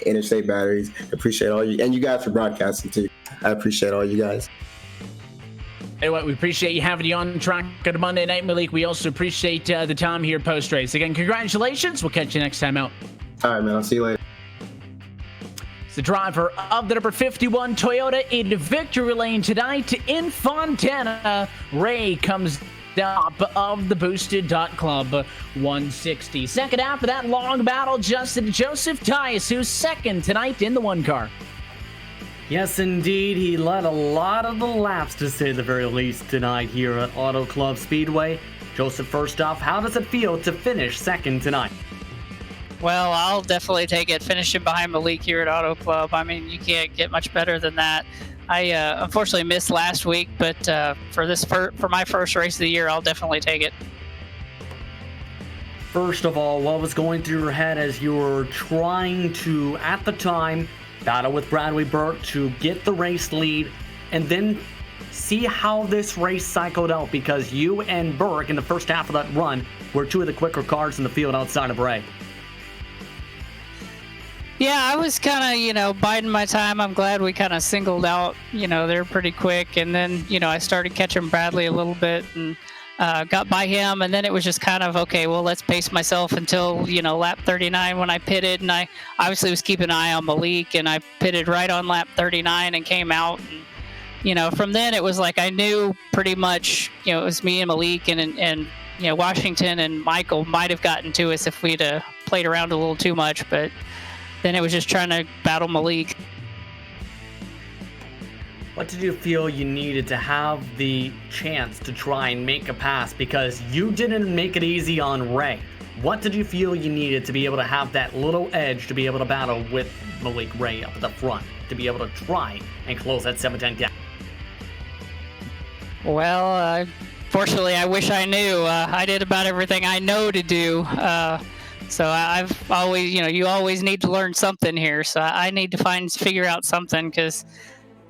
[SPEAKER 6] Interstate Batteries. Appreciate all you, and you guys for broadcasting too. I appreciate all you guys.
[SPEAKER 2] Hey, we appreciate you having you on track on Monday night, Malik. We also appreciate the time here post-race. Again, congratulations. We'll catch you next time out.
[SPEAKER 6] All right, man. I'll see you later.
[SPEAKER 2] It's the driver of the number 51 Toyota in victory lane tonight in Fontana. Ray comes top of the Boosted.Club 160. Second half of that long battle, Justin Joseph Tice, who's second tonight in the one car.
[SPEAKER 3] Yes, indeed. He led a lot of the laps, to say the very least, tonight here at Auto Club Speedway. Joseph, first off, how does it feel to finish second tonight?
[SPEAKER 7] Well, I'll definitely take it. Finishing behind Malik here at Auto Club. You can't get much better than that. I unfortunately missed last week, but for my first race of the year, I'll definitely take it.
[SPEAKER 3] First of all, what was going through your head as you were trying to, at the time, battle with Bradley Burke to get the race lead, and then see how this race cycled out? Because you and Burke in the first half of that run were 2 of the quicker cars in the field outside of Ray.
[SPEAKER 7] Yeah, I was kind of, biding my time. I'm glad we kind of singled out, they're pretty quick. And then, I started catching Bradley a little bit and got by him. And then it was just kind of, okay, well, let's pace myself until, lap 39 when I pitted. And I obviously was keeping an eye on Malik, and I pitted right on lap 39 and came out. And, from then it was like I knew pretty much, it was me and Malik and Washington and Michael might have gotten to us if we'd played around a little too much. But then it was just trying to battle Malik.
[SPEAKER 3] What did you feel you needed to have the chance to try and make a pass? Because you didn't make it easy on Ray. What did you feel you needed to be able to have that little edge to be able to battle with Malik Ray up at the front, to be able to try and close that 7-10 gap?
[SPEAKER 7] Well, fortunately, I wish I knew. I did about everything I know to do. So I've always, you always need to learn something here. So I need to figure out something because,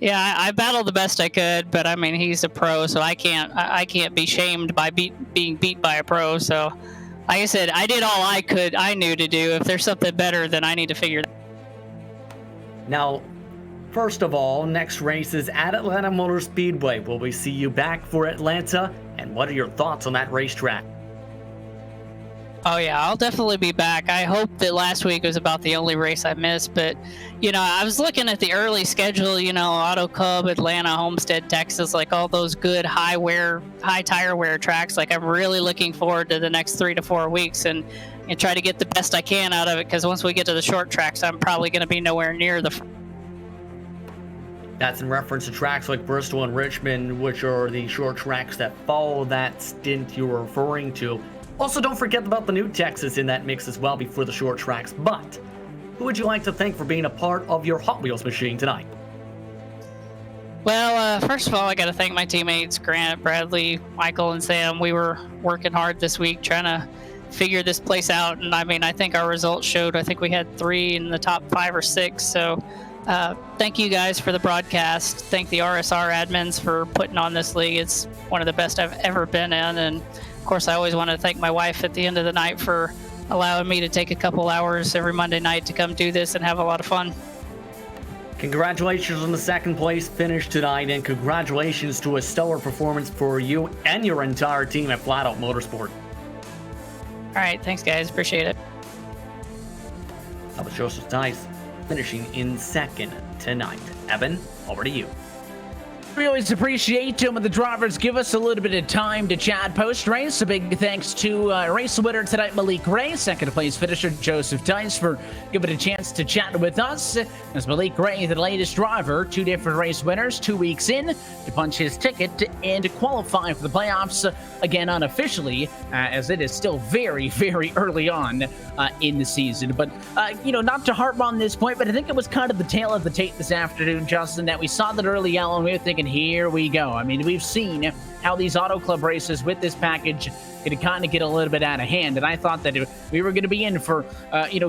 [SPEAKER 7] yeah, I battled the best I could. But I mean, he's a pro, so I can't be shamed by being beat by a pro. So, like I said, I did all I knew to do. If there's something better, then I need to figure it out.
[SPEAKER 3] Now, first of all, next race is at Atlanta Motor Speedway. Will we see you back for Atlanta? And what are your thoughts on that racetrack?
[SPEAKER 7] Oh, yeah, I'll definitely be back. I hope that last week was about the only race I missed. But, I was looking at the early schedule, Auto Club, Atlanta, Homestead, Texas, like all those good high tire wear tracks. Like, I'm really looking forward to the next 3 to 4 weeks and try to get the best I can out of it. Because once we get to the short tracks, I'm probably going to be nowhere near the
[SPEAKER 3] That's in reference to tracks like Bristol and Richmond, which are the short tracks that follow that stint you were referring to. Also, don't forget about the new Texas in that mix as well before the short tracks. But who would you like to thank for being a part of your Hot Wheels machine tonight?
[SPEAKER 7] Well, first of all, I got to thank my teammates, Grant, Bradley, Michael, and Sam. We were working hard this week trying to figure this place out. And I mean, I think our results showed, I think we had 3 in the top 5 or 6. So thank you guys for the broadcast. Thank the RSR admins for putting on this league. It's one of the best I've ever been in. And of course, I always want to thank my wife at the end of the night for allowing me to take a couple hours every Monday night to come do this and have a lot of fun.
[SPEAKER 3] Congratulations on the second place finish tonight, and congratulations to a stellar performance for you and your entire team at Flat Out Motorsport.
[SPEAKER 7] All right, thanks guys, appreciate it.
[SPEAKER 3] That was Joseph Dice finishing in second tonight. Evan, over to you.
[SPEAKER 2] We always appreciate when the drivers give us a little bit of time to chat post-race. A big thanks to race winner tonight, Malik Ray, second place finisher Joseph Dice, for giving a chance to chat with us. As Malik Ray, the latest driver, 2 different race winners, 2 weeks in to punch his ticket and qualify for the playoffs again unofficially, as it is still very, very early on in the season. But, not to harp on this point, but I think it was kind of the tail of the tape this afternoon, Justin, that we saw that early yellow and we were thinking, here we go. I mean, we've seen how these Auto Club races with this package can kind of get a little bit out of hand. And I thought that we were going to be in for,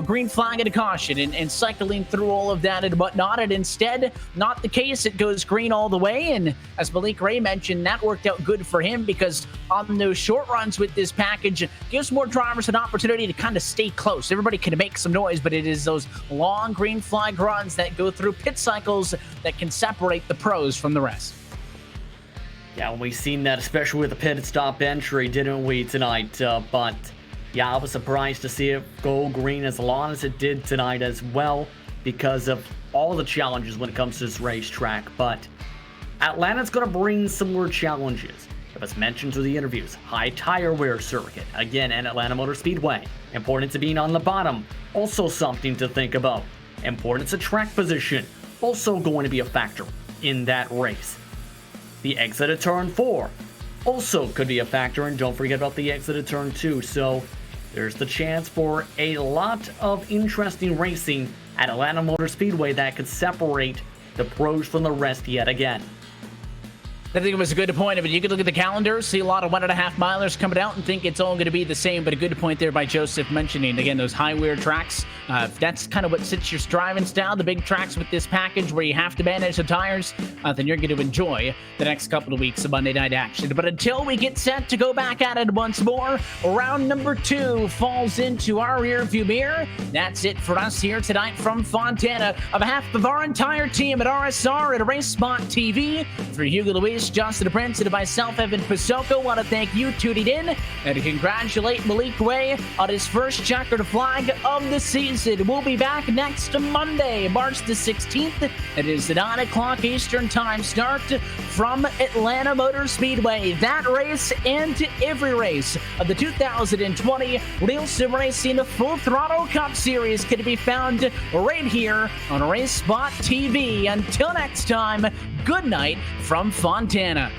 [SPEAKER 2] green flag and a caution and cycling through all of that and whatnot. And instead, not the case. It goes green all the way. And as Malik Ray mentioned, that worked out good for him because on those short runs with this package, gives more drivers an opportunity to kind of stay close. Everybody can make some noise, but it is those long green flag runs that go through pit cycles that can separate the pros from the rest.
[SPEAKER 3] Yeah, we've seen that, especially with the pit stop entry, didn't we, tonight? But, yeah, I was surprised to see it go green as long as it did tonight as well because of all the challenges when it comes to this racetrack. But Atlanta's going to bring some more challenges. It was mentioned through the interviews. High tire wear circuit, again, at Atlanta Motor Speedway. Importance of being on the bottom, also something to think about. Importance of track position, also going to be a factor in that race. The exit of turn 4 also could be a factor, and don't forget about the exit of turn 2. So there's the chance for a lot of interesting racing at Atlanta Motor Speedway that could separate the pros from the rest yet again.
[SPEAKER 2] I think it was a good point, but you could look at the calendar, see a lot of 1.5 milers coming out and think it's all going to be the same, but a good point there by Joseph mentioning, again, those high wear tracks. If that's kind of what sits your driving style, the big tracks with this package where you have to manage the tires, then you're going to enjoy the next couple of weeks of Monday Night Action. But until we get set to go back at it once more, round number 2 falls into our rearview mirror. That's it for us here tonight from Fontana. On behalf of our entire team at RSR and RacespotTV, for Hugo Luis, Justin Prince, and myself, Evan Pasoko, want to thank you tuning in and to congratulate Malik Ray on his first checkered flag of the season. We'll be back next Monday, March the 16th. It is the 9 o'clock Eastern Time start from Atlanta Motor Speedway. That race and every race of the 2020 Real Sim Racing Full Throttle Cup Series can be found right here on RaceSpot TV. Until next time, good night from Fontana.